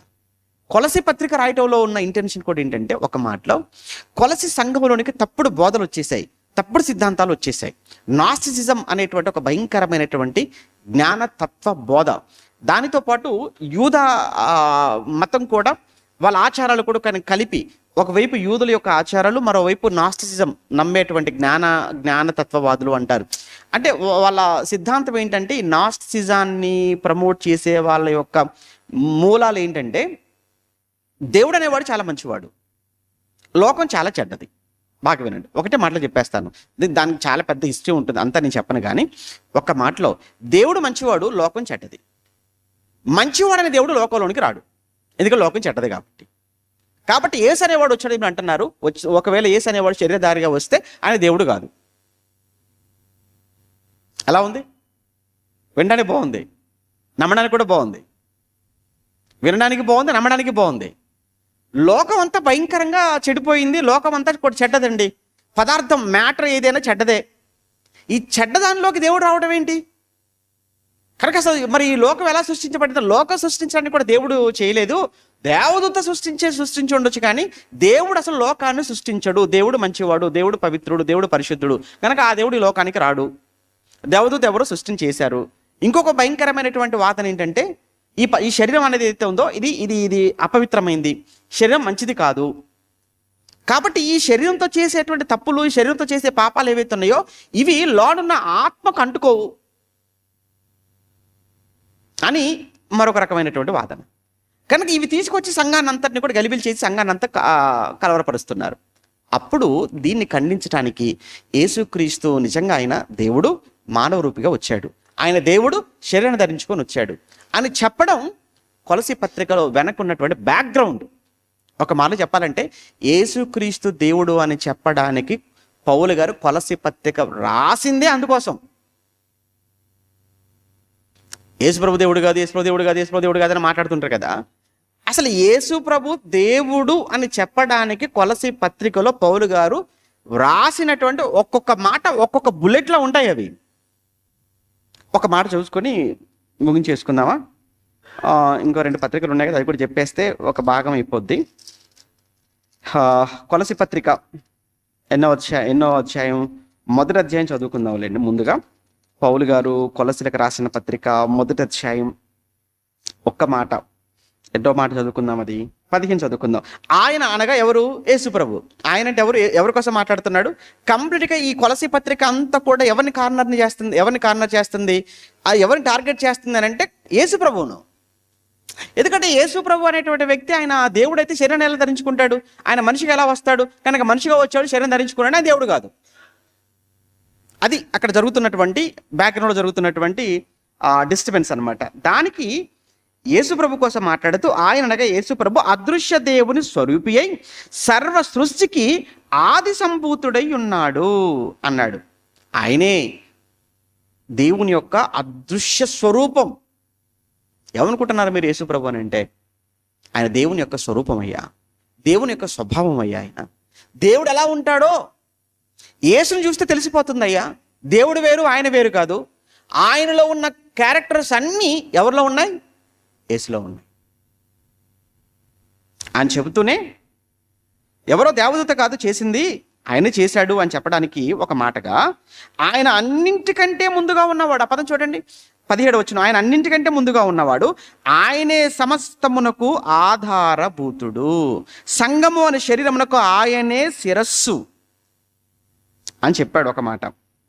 కొలసి పత్రిక రాయటంలో ఉన్న ఇంటెన్షన్ కూడా ఏంటంటే, ఒక మాటలో కొలసి సంఘంలోనికి తప్పుడు బోధలు వచ్చేసాయి, తప్పుడు సిద్ధాంతాలు వచ్చేసాయి. నాస్టిసిజం అనేటువంటి ఒక భయంకరమైనటువంటి జ్ఞానతత్వ బోధ, దానితో పాటు యూద మతం కూడా వాళ్ళ ఆచారాలు కూడా కలిపి, ఒకవైపు యూదుల యొక్క ఆచారాలు, మరోవైపు నాస్టిసిజం నమ్మేటువంటి జ్ఞానతత్వవాదులు అంటారు. అంటే వాళ్ళ సిద్ధాంతం ఏంటంటే, ఈ నాస్టిసిజాన్ని ప్రమోట్ చేసే వాళ్ళ యొక్క మూలాలు ఏంటంటే, దేవుడు అనేవాడు చాలా మంచివాడు, లోకం చాలా చెడ్డది. బాగా వినండి, ఒకటే మాటలో చెప్పేస్తాను, దానికి చాలా పెద్ద హిస్టరీ ఉంటుంది, అంతా నేను చెప్పను. కానీ ఒక్క మాటలో, దేవుడు మంచివాడు, లోకం చెడ్డది. మంచివాడనే దేవుడు లోకంలోనికి రాడు, ఎందుకంటే లోకం చెడ్డది కాబట్టి యేసు అనేవాడు వచ్చాడు అని అంటున్నారు. ఒకవేళ యేసు అనేవాడు శరీరధారిగా వస్తే ఆయన దేవుడు కాదు. ఎలా ఉంది? వినడానికి బాగుంది, నమ్మడానికి కూడా బాగుంది. వినడానికి బాగుంది, నమ్మడానికి బాగుంది. లోకం అంతా భయంకరంగా చెడిపోయింది, లోకం అంతా కూడా చెడ్డదండి. పదార్థం, మ్యాటర్ ఏదైనా చెడ్డదే. ఈ చెడ్డదానిలోకి దేవుడు రావడం ఏంటి? కనుక అసలు మరి ఈ లోకం ఎలా సృష్టించబడిందో, లోకం సృష్టించడానికి కూడా దేవుడు చేయలేదు, దేవదూత సృష్టించి ఉండొచ్చు, కానీ దేవుడు అసలు లోకాన్ని సృష్టించడు. దేవుడు మంచివాడు, దేవుడు పవిత్రుడు, దేవుడు పరిశుద్ధుడు, కనుక ఆ దేవుడు ఈ లోకానికి రాడు. దేవదూత ఎవరో సృష్టించేశారు. ఇంకొక భయంకరమైనటువంటి వాదన ఏంటంటే, ఈ శరీరం అనేది ఏదైతే ఉందో ఇది అపవిత్రమైంది, శరీరం మంచిది కాదు. కాబట్టి ఈ శరీరంతో చేసేటువంటి తప్పులు, ఈ శరీరంతో చేసే పాపాలు ఏవైతే ఉన్నాయో ఇవి లోనున్న ఆత్మకు అంటుకోవు అని మరొక రకమైనటువంటి వాదన. కనుక ఇవి తీసుకొచ్చి సంఘాన్ని అంతటిని కూడా గలిబిలి చేసి సంఘాన్ని అంతా కలవరపరుస్తున్నారు. అప్పుడు దీన్ని ఖండించడానికి యేసుక్రీస్తు నిజంగా ఆయన దేవుడు మానవ రూపిగా వచ్చాడు, ఆయన దేవుడు శరీరాన్ని ధరించుకొని వచ్చాడు అని చెప్పడం కొలసి పత్రికలో వెనక్కున్నటువంటి బ్యాక్గ్రౌండ్. ఒక మాట చెప్పాలంటే, యేసుక్రీస్తు దేవుడు అని చెప్పడానికి పౌలు గారు కొలసి పత్రిక రాసిందే అందుకోసం. యేసుప్రభు దేవుడు కాదు, యేసుప్రభు దేవుడు కాదు, యేసుప్రభు దేవుడు కాదు అని మాట్లాడుతుంటారు కదా. అసలు యేసుప్రభు దేవుడు అని చెప్పడానికి కొలసి పత్రికలో పౌలు గారు రాసినటువంటి ఒక్కొక్క మాట ఒక్కొక్క బుల్లెట్లో ఉంటాయి. అవి ఒక మాట చూసుకొని ముగించేసుకుందామా? ఇంకో 2 పత్రికలు ఉన్నాయి కదా, అవి కూడా చెప్పేస్తే ఒక భాగం అయిపోద్ది. కొలసి పత్రిక ఎన్నో అధ్యాయం 1వ అధ్యాయం చదువుకుందాంలేండి. ముందుగా పౌలు గారు కొలసిలకు రాసిన పత్రిక 1వ అధ్యాయం ఒక్క మాట, ఎన్నో మాట చదువుకుందాం. అది 15 చదువుకుందాం. ఆయన అనగా ఎవరు? యేసుప్రభు. ఆయన అంటే ఎవరి కోసం మాట్లాడుతున్నాడు? కంప్లీట్గా ఈ కొలసి పత్రిక అంతా కూడా ఎవరిని కార్నర్ చేస్తుంది, ఎవరిని టార్గెట్ చేస్తుంది అని అంటే యేసుప్రభువును. ఎందుకంటే యేసుప్రభు అనేటువంటి వ్యక్తి, ఆయన దేవుడైతే శరీరం ఎలా ధరించుకుంటాడు? ఆయన మనిషిగా ఎలా వస్తాడు? కనుక మనిషిగా వచ్చాడు, శరీరం ధరించుకున్నాడు, ఆయన దేవుడు కాదు. అది అక్కడ జరుగుతున్నటువంటి బ్యాక్గ్రౌండ్లో జరుగుతున్నటువంటి డిస్టర్బెన్స్ అనమాట. దానికి యేసుప్రభు కోసం మాట్లాడుతూ ఆయన అనగా యేసుప్రభు అదృశ్య దేవుని స్వరూపి అయి సర్వ సృష్టికి ఆది సంభూతుడై ఉన్నాడు అన్నాడు. ఆయనే దేవుని యొక్క అదృశ్య స్వరూపం. ఏమనుకుంటున్నారు మీరు యేసుప్రభు అని అంటే? ఆయన దేవుని యొక్క స్వరూపం అయ్యా, దేవుని యొక్క స్వభావం అయ్యా. ఆయన దేవుడు ఎలా ఉంటాడో యేసుని చూస్తే తెలిసిపోతుంది అయ్యా. దేవుడు వేరు, ఆయన వేరు కాదు. ఆయనలో ఉన్న క్యారెక్టర్స్ అన్నీ ఎవరిలో ఉన్నాయి? యేసులో ఉన్నాయి. ఆయన చెబుతూనే, ఎవరో దేవదూత కాదు చేసింది, ఆయన చేశాడు అని చెప్పడానికి ఒక మాటగా, ఆయన అన్నింటికంటే ముందుగా ఉన్నవాడు. ఆ పదం చూడండి, 17 వచనం. ఆయన అన్నింటికంటే ముందుగా ఉన్నవాడు, ఆయనే సమస్తమునకు ఆధారభూతుడు, సంఘము అనే శరీరమునకు ఆయనే శిరస్సు అని చెప్పాడు ఒక మాట.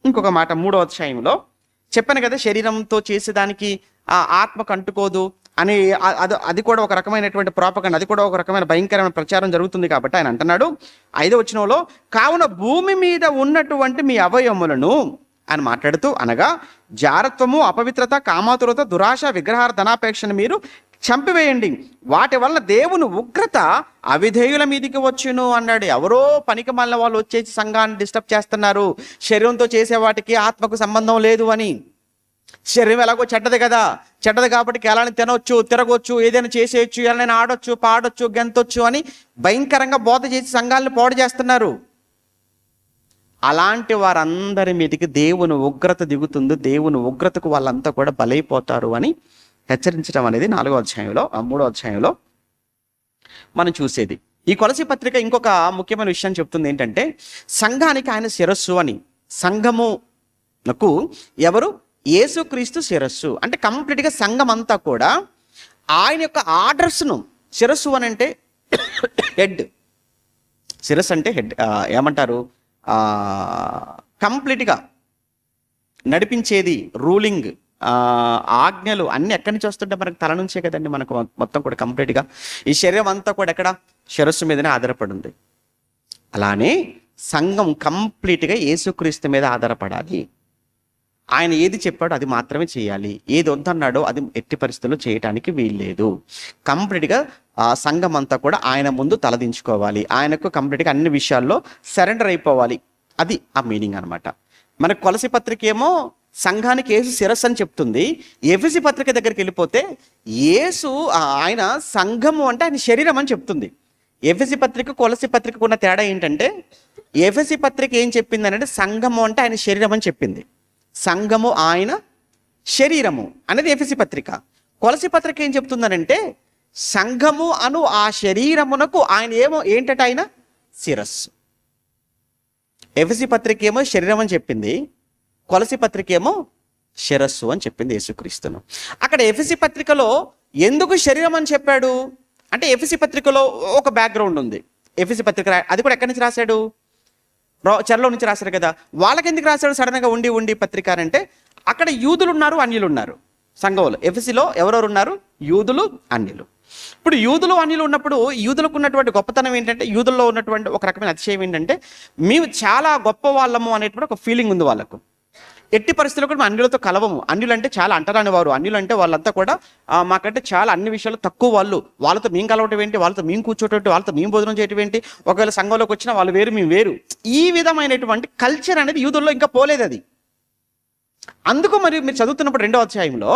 ఇంకొక మాట 3వ అధ్యాయంలో చెప్పాను కదా, శరీరంతో చేసేదానికి ఆ ఆత్మకు అంటుకోదు అని. అది కూడా ఒక రకమైనటువంటి ప్రోపగండ, అది కూడా ఒక రకమైన భయంకరమైన ప్రచారం జరుగుతుంది. కాబట్టి ఆయన అంటున్నాడు 5వ వచనంలో, కావున భూమి మీద ఉన్నటువంటి మీ అవయవములను అని మాట్లాడుతూ, అనగా జారత్వము, అపవిత్రత, కామాతురత, దురాశ, విగ్రహార్థనాపేక్షను మీరు చంపివేయండి, వాటి వలన దేవుని ఉగ్రత అవిధేయుల మీదికి వచ్చును అన్నాడు. ఎవరో పనికి మాలిన వాళ్ళు వచ్చేసి సంఘాన్ని డిస్టర్బ్ చేస్తున్నారు, శరీరంతో చేసే వాటికి ఆత్మకు సంబంధం లేదు అని. శరీరం ఎలాగో చెడ్డది కదా, చెడ్డది కాబట్టి కేలాన్ని తినొచ్చు, తిరగొచ్చు, ఏదైనా చేసేయచ్చు, ఎలా ఆడొచ్చు, పాడొచ్చు, గెంతొచ్చు అని భయంకరంగా బోధ చేసి సంఘాలను పాడు చేస్తున్నారు. అలాంటి వారందరి మీదకి దేవుని ఉగ్రత దిగుతుంది, దేవుని ఉగ్రతకు వాళ్ళంతా కూడా బలైపోతారు అని హెచ్చరించడం అనేది 4వ అధ్యాయంలో 3వ అధ్యాయంలో మనం చూసేది. ఈ కొలసీ పత్రిక ఇంకొక ముఖ్యమైన విషయం చెప్తుంది ఏంటంటే, సంఘానికి ఆయన శిరస్సు అని. సంఘమునకు ఎవరు? యేసుక్రీస్తు శిరస్సు. అంటే కంప్లీట్గా సంఘం అంతా కూడా ఆయన యొక్క ఆర్డర్స్ను, శిరస్సు అని అంటే హెడ్, శిరస్సు అంటే హెడ్ ఏమంటారు, కంప్లీట్గా నడిపించేది, రూలింగ్, ఆజ్ఞలు అన్నీ ఎక్కడి నుంచి వస్తుంటే మనకు తల నుంచే కదండి. మనకు మొత్తం కూడా కంప్లీట్గా ఈ శరీరం అంతా కూడా ఎక్కడ? శిరస్సు మీదనే ఆధారపడి ఉంది. అలానే సంఘం కంప్లీట్గా యేసుక్రీస్తు మీద ఆధారపడాలి. ఆయన ఏది చెప్పాడో అది మాత్రమే చేయాలి, ఏది వద్దన్నాడో అది ఎట్టి పరిస్థితుల్లో చేయటానికి వీల్లేదు. కంప్లీట్గా సంఘం అంతా కూడా ఆయన ముందు తలదించుకోవాలి, ఆయనకు కంప్లీట్గా అన్ని విషయాల్లో సరెండర్ అయిపోవాలి. అది ఆ మీనింగ్ అనమాట. మనకు కొలసీ పత్రిక ఏమో సంఘానికి యేసు శిరస్సు అని చెప్తుంది. ఎఫెసీ పత్రిక దగ్గరికి వెళ్ళిపోతే యేసు ఆయన సంఘము అంటే ఆయన శరీరం అని చెప్తుంది. ఎఫెసీ పత్రిక కొలసీ పత్రికకు ఉన్న తేడా ఏంటంటే, ఎఫెసీ పత్రిక ఏం చెప్పింది అంటే సంఘము అంటే ఆయన శరీరం అని చెప్పింది. సంఘము ఆయన శరీరము అనేది ఎఫెసీ పత్రిక. కొలసీ పత్రిక ఏం చెప్తుందనంటే సంఘము అను ఆ శరీరమునకు ఆయన ఏంటట? ఆయన శిరస్సు. ఎఫెసీ పత్రిక ఏమో శరీరం అని చెప్పింది, కొలసీ పత్రిక ఏమో శిరస్సు అని చెప్పింది యేసుక్రీస్తును. అక్కడ ఎఫెసీ పత్రికలో ఎందుకు శరీరం అని చెప్పాడు అంటే, ఎఫెసీ పత్రికలో ఒక బ్యాక్గ్రౌండ్ ఉంది. ఎఫెసీ పత్రిక అది కూడా ఎక్కడి నుంచి రాశాడు? చెరలో నుంచి రాశారు కదా. వాళ్ళకి ఎందుకు రాశాడు సడన్గా ఉండి పత్రిక అంటే, అక్కడ యూదులు ఉన్నారు, అన్యులు ఉన్నారు సంఘంలో. ఎఫెసీలో ఎవరెవరు ఉన్నారు? యూదులు, అన్యులు. ఇప్పుడు యూదులు, అన్యులు ఉన్నప్పుడు యూదులకు ఉన్నటువంటి గొప్పతనం ఏంటంటే, యూదుల్లో ఉన్నటువంటి ఒక రకమైన అతిశయం ఏంటంటే, మేము చాలా గొప్ప వాళ్ళము అనేటువంటి ఒక ఫీలింగ్ ఉంది వాళ్ళకు. ఎట్టి పరిస్థితుల్లో కూడా అన్యులతో కలవము. అన్యులు అంటే చాలా అంటరాని వారు. అన్యులు అంటే వాళ్ళంతా కూడా మాకంటే చాలా అన్ని విషయాలు తక్కువ వాళ్ళు. వాళ్ళతో మేము కలవటం ఏంటి, వాళ్ళతో మేము కూర్చోటం, వాళ్ళతో మేము భోజనం చేయటం ఏంటి, ఒకవేళ సంఘంలోకి వచ్చినా వాళ్ళు వేరు మేము వేరు. ఈ విధమైనటువంటి కల్చర్ అనేది యూదుల్లో ఇంకా పోలేదు. అది అందుకు మరి మీరు చదువుతున్నప్పుడు 2వ అధ్యాయంలో,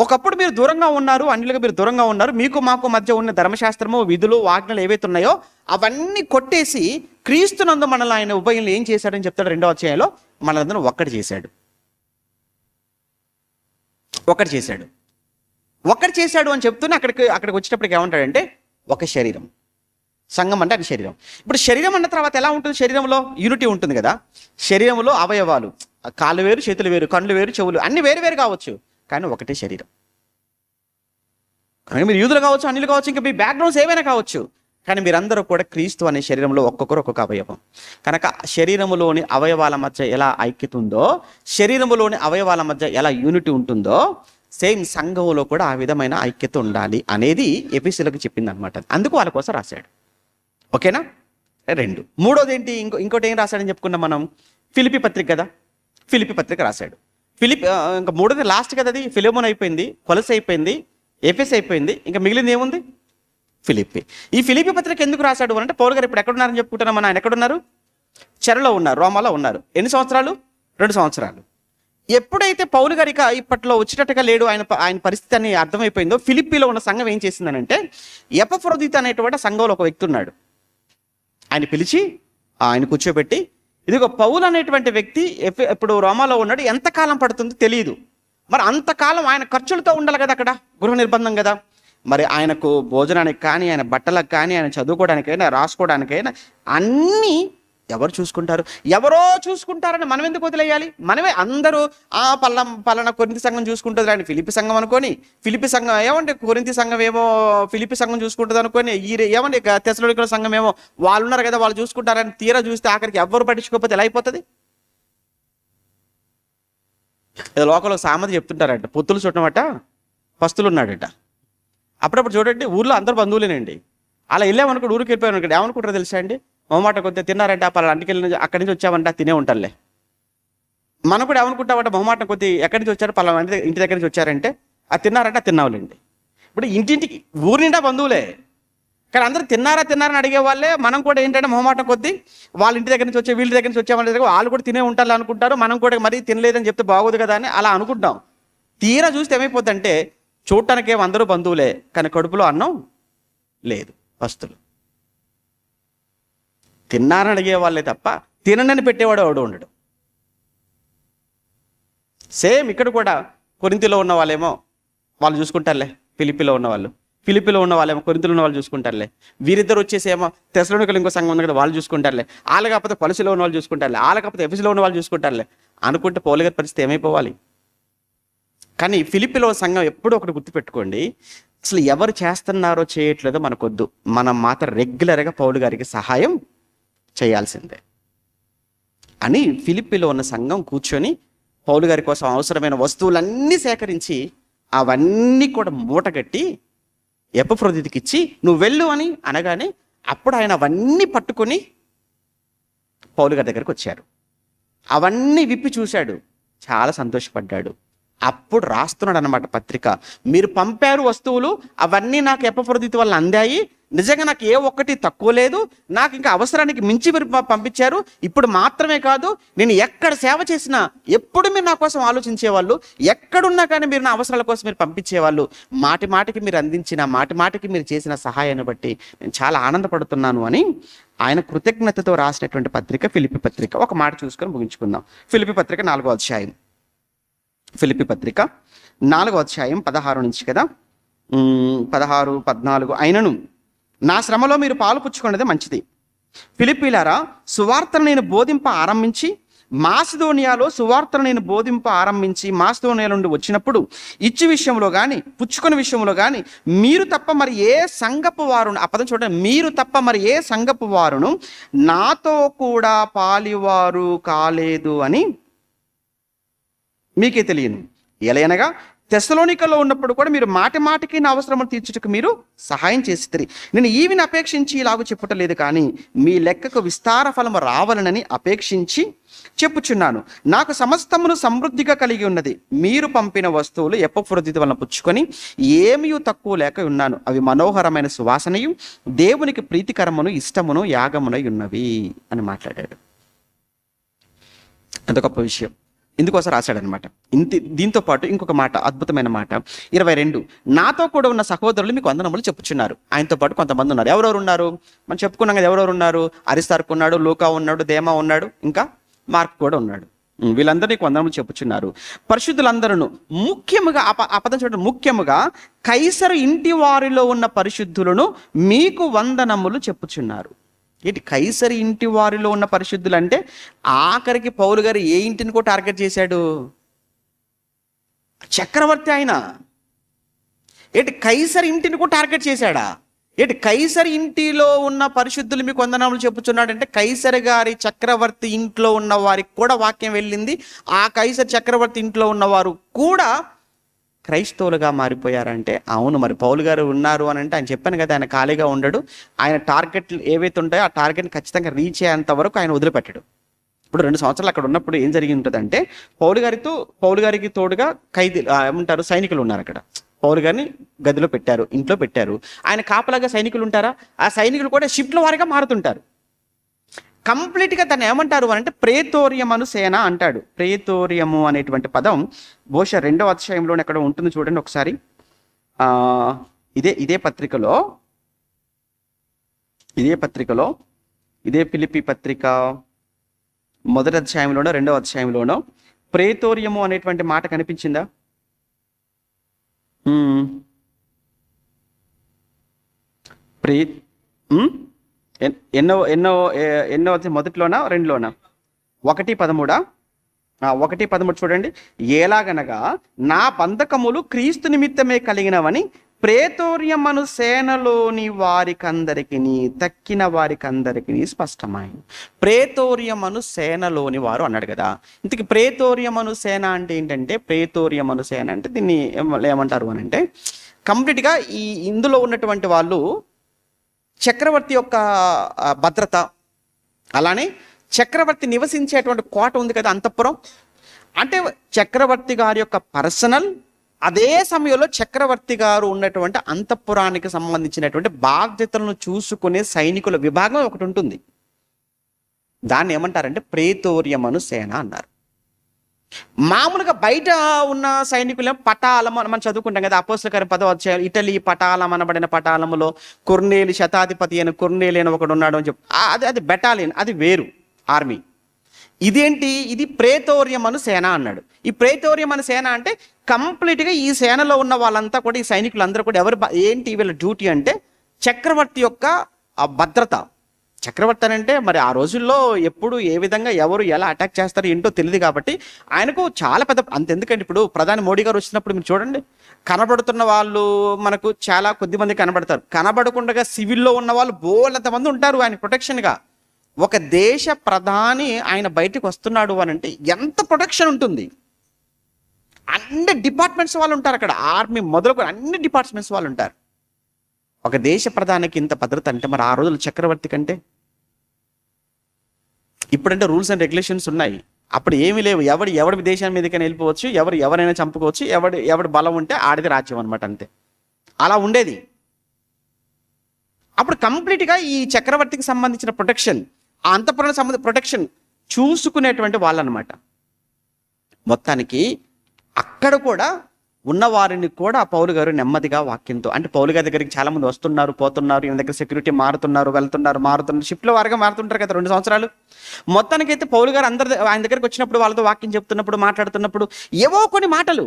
ఒకప్పుడు మీరు దూరంగా ఉన్నారు, అన్యులుగా మీరు దూరంగా ఉన్నారు, మీకు మాకు మధ్య ఉన్న ధర్మశాస్త్రము, విధులు, ఆజ్ఞలు ఏవైతే ఉన్నాయో అవన్నీ కొట్టేసి క్రీస్తునందు మనల్ని ఆయన ఉభయంలో ఏం చేశాడని చెప్తాడు 2వ అధ్యాయంలో. మనలందరూ ఒక్కటి చేశాడు అని చెప్తూనే అక్కడికి వచ్చేటప్పటికి ఏమంటాడంటే, ఒక శరీరం. సంఘం అంటే అది శరీరం. ఇప్పుడు శరీరం అన్న తర్వాత ఎలా ఉంటుంది? శరీరంలో యూనిటీ ఉంటుంది కదా. శరీరంలో అవయవాలు, కాళ్ళు వేరు, చేతులు వేరు, కళ్ళు వేరు, చెవులు అన్ని వేరు వేరు కావచ్చు, కానీ ఒకటే శరీరం. మీరు యూదులు కావచ్చు, అన్యులు కావచ్చు, ఇంకా మీ బ్యాక్గ్రౌండ్స్ ఏమైనా కావచ్చు, కానీ మీరందరూ కూడా క్రీస్తు అనే శరీరంలో ఒక్కొక్కరు ఒక్కొక్క అవయవం. కనుక శరీరములోని అవయవాల మధ్య ఎలా ఐక్యత ఉందో, శరీరములోని అవయవాల మధ్య ఎలా యూనిటీ ఉంటుందో, సేమ్ సంఘంలో కూడా ఆ విధమైన ఐక్యత ఉండాలి అనేది ఎఫెసీయులకు చెప్పింది అనమాట. అందుకు వాళ్ళ కోసం రాశాడు. ఓకేనా? 2. మూడోది ఏంటి? ఇంకోటి ఏం రాశాడని చెప్పుకున్నాం మనం? ఫిలిప్పీ పత్రిక కదా. ఫిలిప్పీ పత్రిక రాశాడు. ఇంకా మూడోది లాస్ట్ కదా. అది ఫిలెమోన్ అయిపోయింది, కొలసీ అయిపోయింది, ఎఫెసీ అయిపోయింది, ఇంకా మిగిలింది ఏముంది? ఫిలిప్పీ. ఈ ఫిలిప్పీ పత్రిక ఎందుకు రాశాడు అంటే, పౌలు గారు ఇప్పుడు ఎక్కడున్నారని చెప్పుకుంటున్నాం మనం. ఆయన ఎక్కడున్నారు? చెరలో ఉన్నారు, రోమాలో ఉన్నారు. ఎన్ని సంవత్సరాలు? 2 సంవత్సరాలు. ఎప్పుడైతే పౌలు గారికి ఇప్పట్లో వచ్చేటట్టుగా లేడు, ఆయన పరిస్థితి అని అర్థమైపోయిందో, ఫిలిప్పీలో ఉన్న సంఘం ఏం చేసిందనంటే, ఎపఫ్రోదితు అనేటువంటి సంఘంలో ఒక వ్యక్తి ఉన్నాడు. ఆయన పిలిచి ఆయన కూర్చోబెట్టి, ఇదిగో పౌలు అనేటువంటి వ్యక్తి ఇప్పుడు రోమాలో ఉన్నాడు, ఎంతకాలం పడుతుందో తెలియదు, మరి అంతకాలం ఆయన ఖర్చులతో ఉండాలి కదా, అక్కడ గృహ నిర్బంధం కదా, మరి ఆయనకు భోజనానికి కానీ, ఆయన బట్టలకు కానీ, ఆయన చదువుకోవడానికైనా, రాసుకోవడానికైనా అన్నీ ఎవరు చూసుకుంటారు? ఎవరో చూసుకుంటారని మనం ఎందుకు వదిలేయాలి? మనమే అందరూ పలానా కొరింథీ సంఘం చూసుకుంటుంది అని ఫిలిప్పి సంఘం అనుకొని, ఫిలిప్పి సంఘం ఏమంటే కొరింథీ సంఘం ఏమో ఫిలిప్పి సంఘం చూసుకుంటుంది అనుకొని, ఏమంటే తెస్సలోనికల సంఘం ఏమో వాళ్ళు ఉన్నారు కదా వాళ్ళు చూసుకుంటారని తీరా చూస్తే ఆఖరికి ఎవ్వరు పట్టించుకోకపోతే ఎలా అయిపోతుంది? లోకల్ సామెత చెప్తుంటారట, పొత్తులు చుట్టమట పస్తులు ఉన్నాడట. అప్పుడప్పుడు చూడండి, ఊర్లో అందరు బంధువులేనండి. అలా వెళ్ళామనుకో, ఊరికి వెళ్ళిపోయాను అనుకోండి, ఏమనుకుంటారో తెలుసా అండి? మొహమాట కొద్దిగా తిన్నారంటే పలానా ఇంటికి వెళ్ళి అక్కడి నుంచి వచ్చామంటే తినే ఉంటారులే. మనం కూడా ఏమనుకుంటామంటే మొహమాట కొద్ది ఎక్కడి నుంచి వచ్చారు, పలానా ఇంటి దగ్గర నుంచి వచ్చారంటే అది తిన్నారంటే తిన్నావులేండి. ఇప్పుడు ఇంటింటికి ఊరి నిండా బంధువులే, కానీ అందరూ తిన్నారని అడిగే వాళ్ళే. మనం కూడా ఏంటంటే మొహమాటం కొద్దీ వాళ్ళ ఇంటి దగ్గర నుంచి వచ్చే వీళ్ళ దగ్గర నుంచి వచ్చే వాళ్ళ దగ్గర వాళ్ళు కూడా తినే ఉంటారు అనుకుంటారు. మనం కూడా మరీ తినలేదని చెప్తే బాగోదు కదా అని అలా అనుకుంటాం. తీరా చూస్తే ఏమైపోద్దంటే చూడటానికి ఏమో అందరూ బంధువులే, కానీ కడుపులో అన్నం లేదు, పస్తులు. తిన్నారని అడిగే వాళ్ళే తప్ప తిననని పెట్టేవాడు ఎవడు ఉండడు. సేమ్ ఇక్కడ కూడా కొరింథీలో ఉన్న వాళ్ళేమో వాళ్ళు చూసుకుంటారులే, ఫిలిప్పీలో ఉన్న వాళ్ళేమో కొరింథీలో ఉన్న వాళ్ళు చూసుకుంటారులే. వీరిద్దరు వచ్చేసేమో తెస్సలోనికలు ఇంకో సంఘం ఉంది కదా వాళ్ళు చూసుకుంటారులే. వాళ్ళ కాకపోతే కొలసిలో ఉన్న వాళ్ళు చూసుకుంటారులే, వాళ్ళ కాకపోతే ఎఫెసులో ఉన్న వాళ్ళు చూసుకుంటారులే అనుకుంటే పౌలు గారి పరిస్థితి ఏమైపోవాలి? కానీ ఫిలిప్పీలో సంఘం ఎప్పుడూ ఒకటి గుర్తుపెట్టుకోండి, అసలు ఎవరు చేస్తున్నారో చేయట్లేదో మనకొద్దు, మనం మాత్రం రెగ్యులర్గా పౌలు గారికి సహాయం చేయాల్సిందే అని ఫిలిప్పీలో ఉన్న సంఘం కూర్చొని పౌలు గారి కోసం అవసరమైన వస్తువులన్నీ సేకరించి అవన్నీ కూడా మూటగట్టి ఎపఫ్రోదితుకి ఇచ్చి నువ్వు వెళ్ళు అని అనగానే అప్పుడు ఆయన అవన్నీ పట్టుకొని పౌలు గారి దగ్గరికి వచ్చారు. అవన్నీ విప్పి చూశాడు, చాలా సంతోషపడ్డాడు. అప్పుడు రాస్తున్నాడు అన్నమాట పత్రిక, మీరు పంపారు వస్తువులు, అవన్నీ నాకు ఎపఫ్రోదితు వల్ల అందాయి, నిజంగా నాకు ఏ ఒక్కటి తక్కువ లేదు, నాకు ఇంకా అవసరానికి మించి మీరు పంపించారు. ఇప్పుడు మాత్రమే కాదు, నేను ఎక్కడ సేవ చేసినా ఎప్పుడు మీరు నా కోసం ఆలోచించేవాళ్ళు, ఎక్కడున్నా కానీ మీరు నా అవసరాల కోసం మీరు పంపించేవాళ్ళు. మాటి మాటికి మీరు అందించిన, మాటి మాటికి మీరు చేసిన సహాయాన్ని బట్టి నేను చాలా ఆనందపడుతున్నాను అని ఆయన కృతజ్ఞతతో రాసినటువంటి పత్రిక ఫిలిప్పీ పత్రిక. ఒక మాట చూసుకొని ముగించుకుందాం. ఫిలిప్పీ పత్రిక 4వ అధ్యాయం, ఫిలిప్పీ పత్రిక 4వ అధ్యాయం 16 నుంచి కదా, 16, 14. అయినను నా శ్రమలో మీరు పాలు పుచ్చుకున్నదే మంచిది. ఫిలిప్పీలారా, సువార్తను నేను బోధింప ఆరంభించి మాసిదోనియా నుండి వచ్చినప్పుడు ఇచ్చి విషయంలో కానీ పుచ్చుకునే విషయంలో కానీ మీరు తప్ప మరి ఏ సంఘపు వారును, ఆ పదం చూడండి, మీరు తప్ప మరి ఏ సంఘపు వారును నాతో కూడా పాలివారు కాలేదు అని మీకే తెలియను. ఎలయనగా తెస్సలోనికలో ఉన్నప్పుడు కూడా మీరు మాటి మాటికి నా అవసరములు తీర్చుటకు మీరు సహాయం చేసిరి. నేను ఈవిని అపేక్షించి ఇలాగూ చెప్పుటలేదు, కానీ మీ లెక్కకు విస్తార ఫలము రావాలనని అపేక్షించి చెప్పుచున్నాను. నాకు సమస్తమును సమృద్ధిగా కలిగి ఉన్నది. మీరు పంపిన వస్తువులు ఎపఫ్రోదితు వలన పుచ్చుకొని ఏమీ తక్కువ లేక ఉన్నాను. అవి మనోహరమైన సువాసనయు దేవునికి ప్రీతికరమును ఇష్టమును యాగమునై ఉన్నవి అని మాట్లాడాడు. అంత గొప్ప విషయం ఇందుకోసం రాశాడనమాట. దీంతో పాటు ఇంకొక మాట, అద్భుతమైన మాట 22, నాతో కూడా ఉన్న సహోదరులు మీకు వందనములు చెప్పుచున్నారు. ఆయనతో పాటు కొంతమంది ఉన్నారు. ఎవరెవరు ఉన్నారు? మనం చెప్పుకున్నాం కదా, ఎవరెవరు ఉన్నారు? అరిస్తార్కు ఉన్నాడు, లూకా ఉన్నాడు, దేమా ఉన్నాడు, ఇంకా మార్క్ కూడా ఉన్నాడు. వీళ్ళందరూ నీకు వందనములు చెప్పుచున్నారు. పరిశుద్ధులందరూ ముఖ్యముగా, ఆ పదం చూడండి, ముఖ్యముగా కైసరు ఇంటి వారిలో ఉన్న పరిశుద్ధులను మీకు వందనములు చెప్పుచున్నారు. ఏంటి కైసరి ఇంటి వారిలో ఉన్న పరిశుద్ధులు అంటే ఆఖరికి పౌలు గారు ఏ ఇంటిని కూడా టార్గెట్ చేశాడు? చక్రవర్తి ఆయన. ఏంటి కైసరి ఇంటిని కూడా టార్గెట్ చేశాడా? ఏంటి కైసరి ఇంటిలో ఉన్న పరిశుద్ధులు మీకు వందనములు చెప్పుచున్నాడు అంటే కైసరి గారి చక్రవర్తి ఇంట్లో ఉన్న వారికి కూడా వాక్యం వెళ్ళింది. ఆ కైసరి చక్రవర్తి ఇంట్లో ఉన్నవారు కూడా క్రైస్తవులుగా మారిపోయారంటే అవును. మరి పౌలు గారు ఉన్నారు అని అంటే ఆయన చెప్పాను కదా, ఆయన ఖాళీగా ఉండడు. ఆయన టార్గెట్లు ఏవైతే ఉంటాయో ఆ టార్గెట్ని ఖచ్చితంగా రీచ్ అయ్యేంత వరకు ఆయన వదిలిపెట్టాడు. ఇప్పుడు 2 సంవత్సరాలు అక్కడ ఉన్నప్పుడు ఏం జరిగి ఉంటుందంటే పౌలు గారికి తోడుగా ఏమంటారు సైనికులు ఉన్నారు అక్కడ. పౌలు గారిని గదిలో పెట్టారు, ఇంట్లో పెట్టారు. ఆయన కాపలాగా సైనికులు ఉంటారా? ఆ సైనికులు కూడా షిఫ్ట్ల వారిగా మారుతుంటారు. కంప్లీట్గా దాన్ని ఏమంటారు అని అంటే ప్రేతోరియమను సేన అంటాడు. ప్రేతోరియము అనేటువంటి పదం బహుశా 2వ అధ్యాయంలోనే ఎక్కడ ఉంటుంది చూడండి ఒకసారి. ఇదే పత్రికలో ఇదే ఫిలిప్పీ పత్రిక 1వ అధ్యాయంలోనో 2వ అధ్యాయంలోనో ప్రేతోరియము అనేటువంటి మాట కనిపించిందా? ఎన్నో ఎన్నో ఎన్నో మొదటిలోనా రెండులోనా? 1:13. 1:13 చూడండి. ఎలాగనగా నా బంధకములు క్రీస్తు నిమిత్తమే కలిగినవని ప్రేతోర్యమను సేనలోని వారికందరికి తక్కిన వారికందరికి స్పష్టమైంది. ప్రేతోర్యమను సేనలోని వారు అన్నాడు కదా. ఇంతకీ ప్రేతోర్యమను సేన అంటే ఏంటంటే, ప్రేతోర్యమను సేన అంటే దీన్ని ఏమంటారు అని అంటే, కంప్లీట్గా ఇందులో ఉన్నటువంటి వాళ్ళు చక్రవర్తి యొక్క భద్రత, అలానే చక్రవర్తి నివసించేటువంటి కోట ఉంది కదా, అంతఃపురం. అంటే చక్రవర్తి గారి యొక్క పర్సనల్, అదే సమయంలో చక్రవర్తి గారు ఉన్నటువంటి అంతఃపురానికి సంబంధించినటువంటి బాధ్యతలను చూసుకునే సైనికుల విభాగం ఒకటి ఉంటుంది. దాన్ని ఏమంటారంటే ప్రేతోర్యమను సేన అన్నారు. మామూలుగా బయట ఉన్న సైనికులు పటాలం మనం చదువుకుంటాం కదా, అపోస్తల కార్యం 10వ అధ్యాయం. ఇటలీ పటాలం అనబడిన పటాలములో కొర్నేలి శతాధిపతి అని కొర్నేలి అని ఒకడు ఉన్నాడు అని చెప్పి అది బెటాలియన్, అది వేరు ఆర్మీ. ఇదేంటి, ఇది ప్రేతోర్యమను సేన అన్నాడు. ఈ ప్రేతోర్యమను సేన అంటే కంప్లీట్గా ఈ సేనలో ఉన్న వాళ్ళంతా కూడా, ఈ సైనికులందరూ కూడా ఏంటి వీళ్ళ డ్యూటీ అంటే చక్రవర్తి యొక్క భద్రత. చక్రవర్తి అని అంటే మరి ఆ రోజుల్లో ఎప్పుడు ఏ విధంగా ఎవరు ఎలా అటాక్ చేస్తారో ఏంటో తెలియదు కాబట్టి ఆయనకు చాలా పెద్ద అంతెందుకంటే, ఇప్పుడు ప్రధాని మోడీ గారు వచ్చినప్పుడు మీరు చూడండి, కనబడుతున్న వాళ్ళు మనకు చాలా కొద్ది మంది కనబడతారు. కనబడకుండా సివిల్లో ఉన్న వాళ్ళు బోలంతమంది ఉంటారు ఆయన ప్రొటెక్షన్గా. ఒక దేశ ప్రధాని ఆయన బయటకు వస్తున్నాడు అని అంటే ఎంత ప్రొటెక్షన్ ఉంటుంది. అన్ని డిపార్ట్మెంట్స్ వాళ్ళు ఉంటారు అక్కడ, ఆర్మీ మొదలుకొని అన్ని డిపార్ట్మెంట్స్ వాళ్ళు ఉంటారు. ఒక దేశ ప్రధానికి ఇంత భద్రత అంటే మరి ఆ రోజులు చక్రవర్తి కంటే. ఇప్పుడంటే రూల్స్ అండ్ రెగ్యులేషన్స్ ఉన్నాయి, అప్పుడు ఏమీ లేవు. ఎవడి దేశం మీదకైనా వెళ్ళిపోవచ్చు, ఎవరైనా చంపుకోవచ్చు, ఎవడి బలం ఉంటే ఆడిది రాజ్యం అనమాట, అంతే. అలా ఉండేది. అప్పుడు కంప్లీట్గా ఈ చక్రవర్తికి సంబంధించిన ప్రొటెక్షన్, ఆ అంతఃపురానికి సంబంధించిన ప్రొటెక్షన్ చూసుకునేటువంటి వాళ్ళు అనమాట. మొత్తానికి అక్కడ కూడా ఉన్నవారిని కూడా పౌలు గారు నెమ్మదిగా వాక్యంతో, అంటే పౌలు గారి దగ్గరికి చాలా మంది వస్తున్నారు, పోతున్నారు, ఈయన దగ్గర సెక్యూరిటీ మారుతున్నారు, మారుతున్నారు, షిఫ్ట్లో వారిగా మారుతుంటారు కదా 2 సంవత్సరాలు. మొత్తానికైతే పౌలు గారు ఆయన దగ్గరికి వచ్చినప్పుడు వాళ్ళతో వాక్యం చెప్తున్నప్పుడు, మాట్లాడుతున్నప్పుడు ఏవో కొన్ని మాటలు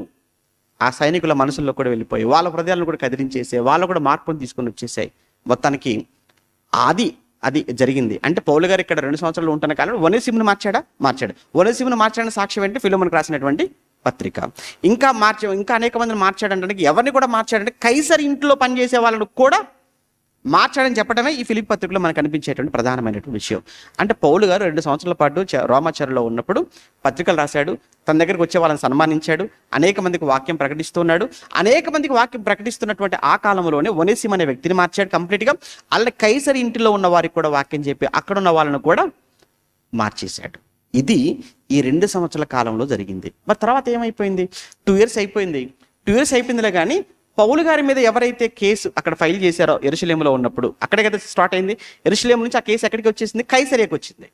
ఆ సైనికుల మనసుల్లో కూడా వెళ్ళిపోయి వాళ్ళ హృదయాలను కూడా కదిలించేసే, వాళ్ళు కూడా మార్పును తీసుకొని వచ్చేసాయి. మొత్తానికి అది జరిగింది. అంటే పౌలు గారు ఇక్కడ 2 సంవత్సరాలు ఉంటున్న కాలంలో ఒనేసిమును మార్చాడు. ఒనేసిమును మార్చాడని సాక్ష్యం ఏంటి? ఫిలోమోనుకు రాసినటువంటి పత్రిక. ఇంకా అనేక మందిని మార్చాడంటే, ఎవరిని కూడా మార్చాడంటే కైసర్ ఇంట్లో పనిచేసే వాళ్ళను కూడా మార్చాడని చెప్పడమే ఈ ఫిలిప్పీ పత్రికలో మనకు కనిపించేటువంటి ప్రధానమైనటువంటి విషయం. అంటే పౌలు గారు 2 సంవత్సరాల పాటు రోమాచర్లో ఉన్నప్పుడు పత్రికలు రాశాడు, తన దగ్గరికి వచ్చే వాళ్ళని సన్మానించాడు, అనేక మందికి వాక్యం ప్రకటిస్తున్నాడు. అనేక మందికి వాక్యం ప్రకటిస్తున్నటువంటి ఆ కాలంలోనే ఒనేసిము అనే వ్యక్తిని మార్చాడు కంప్లీట్గా. అలాగే కైసర్ ఇంటిలో ఉన్న వారికి కూడా వాక్యం చెప్పి అక్కడ ఉన్న వాళ్ళను కూడా మార్చేశాడు. ఇది ఈ 2 సంవత్సరాల కాలంలో జరిగింది. మరి తర్వాత ఏమైపోయింది? 2 years అయిపోయింది. 2 years అయిపోయిందిలే కానీ పౌలు గారి మీద ఎవరైతే కేసు అక్కడ ఫైల్ చేశారో యెరూషలేములో ఉన్నప్పుడు, అక్కడే కదా స్టార్ట్ అయింది. యెరూషలేము నుంచి ఆ కేసు ఎక్కడికి వచ్చేసింది? కైసరియాకి వచ్చింది.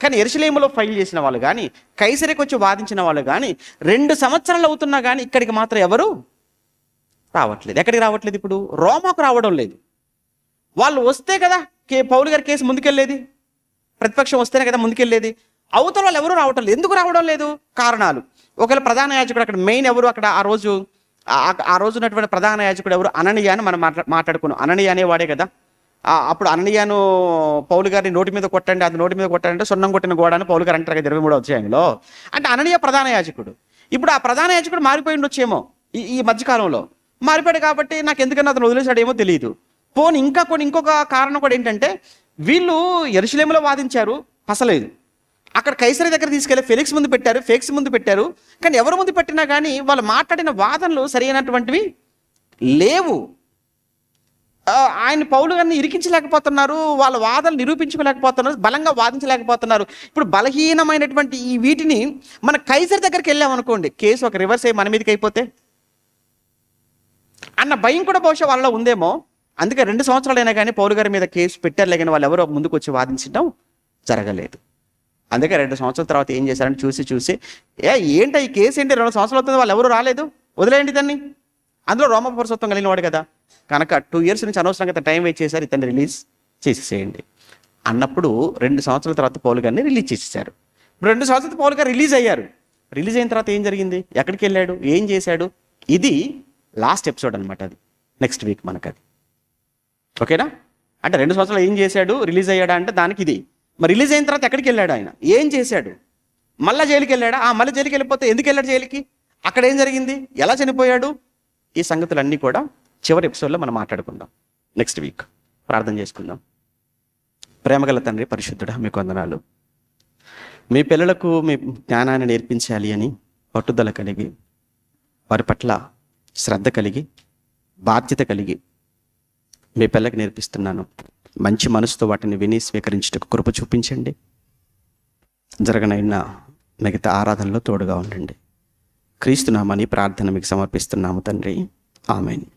కానీ యెరూషలేములో ఫైల్ చేసిన వాళ్ళు కానీ, కైసరియాకి వచ్చి వాదించిన వాళ్ళు కానీ 2 సంవత్సరాలు అవుతున్నా కానీ ఇక్కడికి మాత్రం ఎవరు రావట్లేదు. ఎక్కడికి రావట్లేదు? ఇప్పుడు రోమాకు రావడం లేదు. వాళ్ళు వస్తే కదా పౌలు గారి కేసు ముందుకెళ్ళేది, ప్రతిపక్షం వస్తేనే కదా ముందుకెళ్ళేది. అవతల వాళ్ళు ఎవరు రావటం లేదు. ఎందుకు రావడం లేదు? కారణాలు. ఒకవేళ ప్రధాన యాజకుడు అక్కడ మెయిన్ ఎవరు, అక్కడ ఆ రోజు ఉన్నటువంటి ప్రధాన యాజకుడు ఎవరు? అననీయ అని మనం మాట్లాడుకున్నాం. అననీయ అనేవాడే కదా. అప్పుడు అననీయను పౌలు గారిని నోటి మీద కొట్టండి, అది నోటి మీద కొట్టండి, సున్నం కొట్టిన గోడ అని పౌలు గారు అంటారు కదా 23వ అధ్యాయంలో. అంటే అననీయ ప్రధాన యాజకుడు. ఇప్పుడు ఆ ప్రధాన యాజకుడు మారిపోయి ఉండొచ్చేమో ఈ మధ్యకాలంలో. మారిపోయాడు కాబట్టి నాకు ఎందుకన్నా అతను వదిలేశాడేమో తెలియదు. పోనీ ఇంకొక కారణం కూడా ఏంటంటే, వీళ్ళు యెరూషలేములో వాదించారు, పసలేదు. అక్కడ కైసరి దగ్గర తీసుకెళ్ళి ఫెలిక్స్ ముందు పెట్టారు. కానీ ఎవరి ముందు పెట్టినా కానీ వాళ్ళు మాట్లాడిన వాదనలు సరైనటువంటివి లేవు. ఆయన పౌలు గారిని ఇరికించలేకపోతున్నారు, వాళ్ళ వాదనలు నిరూపించుకోలేకపోతున్నారు, బలంగా వాదించలేకపోతున్నారు. ఇప్పుడు బలహీనమైనటువంటి ఈ వీటిని మన కైసరి దగ్గరికి వెళ్ళామనుకోండి, కేసు ఒక రివర్స్ అయ్యి మన మీదకి అయిపోతే అన్న భయం కూడా బహుశా వాళ్ళలో ఉందేమో. అందుకే 2 సంవత్సరాలైనా కానీ పౌలు గారి మీద కేసు పెట్టారులే కానీ వాళ్ళు ఎవరో ముందుకు వచ్చి వాదించడం జరగలేదు. అందుకే 2 సంవత్సరాల తర్వాత ఏం చేశారని చూసి ఏంటి ఈ కేసు ఏంటి 2 సంవత్సరాలు అవుతుంది, వాళ్ళు ఎవరు రాలేదు, వదిలేయండి దాన్ని. అందులో రోమ పౌరసత్వం కలిగిన వాడు కదా, కనుక 2 years నుంచి అనవసరంగా టైం వేస్ట్ చేశారు, ఇతన్ని రిలీజ్ చేసేసేయండి అన్నప్పుడు 2 సంవత్సరాల తర్వాత పౌలు గారిని రిలీజ్ చేసేసారు. ఇప్పుడు 2 సంవత్సరాల పౌలు గారు రిలీజ్ అయ్యారు. రిలీజ్ అయిన తర్వాత ఏం జరిగింది, ఎక్కడికి వెళ్ళాడు, ఏం చేశాడు, ఇది లాస్ట్ ఎపిసోడ్ అనమాట. అది నెక్స్ట్ వీక్ మనకు అది. ఓకేనా? అంటే 2 సంవత్సరాలు ఏం చేశాడు, రిలీజ్ అయ్యాడా అంటే దానికి ఇది. మరి రిలీజ్ అయిన తర్వాత ఎక్కడికి వెళ్ళాడు ఆయన, ఏం చేశాడు, మళ్ళీ జైలుకి వెళ్ళాడా, మళ్ళీ జైలుకి వెళ్ళిపోతే ఎందుకు వెళ్ళాడు జైలుకి, అక్కడ ఏం జరిగింది, ఎలా చనిపోయాడు, ఈ సంగతులన్నీ కూడా చివరి ఎపిసోడ్లో మనం మాట్లాడుకుందాం. నెక్స్ట్ వీక్ ప్రార్థన చేసుకుందాం. ప్రేమగల తండ్రి పరిశుద్ధుడా, మీకు వందనాలు. మీ పిల్లలకు మీ జ్ఞానాన్ని నేర్పించాలి అని పట్టుదల కలిగి, వారి పట్ల శ్రద్ధ కలిగి, బాధ్యత కలిగి మీ పిల్లకి నేర్పిస్తున్నాను. మంచి మనసుతో వాటిని విని స్వీకరించుటకు కృప చూపించండి. జరగనైనా మిగతా ఆరాధనలో తోడుగా ఉండండి. క్రీస్తు నామమున ప్రార్థన మీకు సమర్పిస్తున్నాము తండ్రి. ఆమేన్.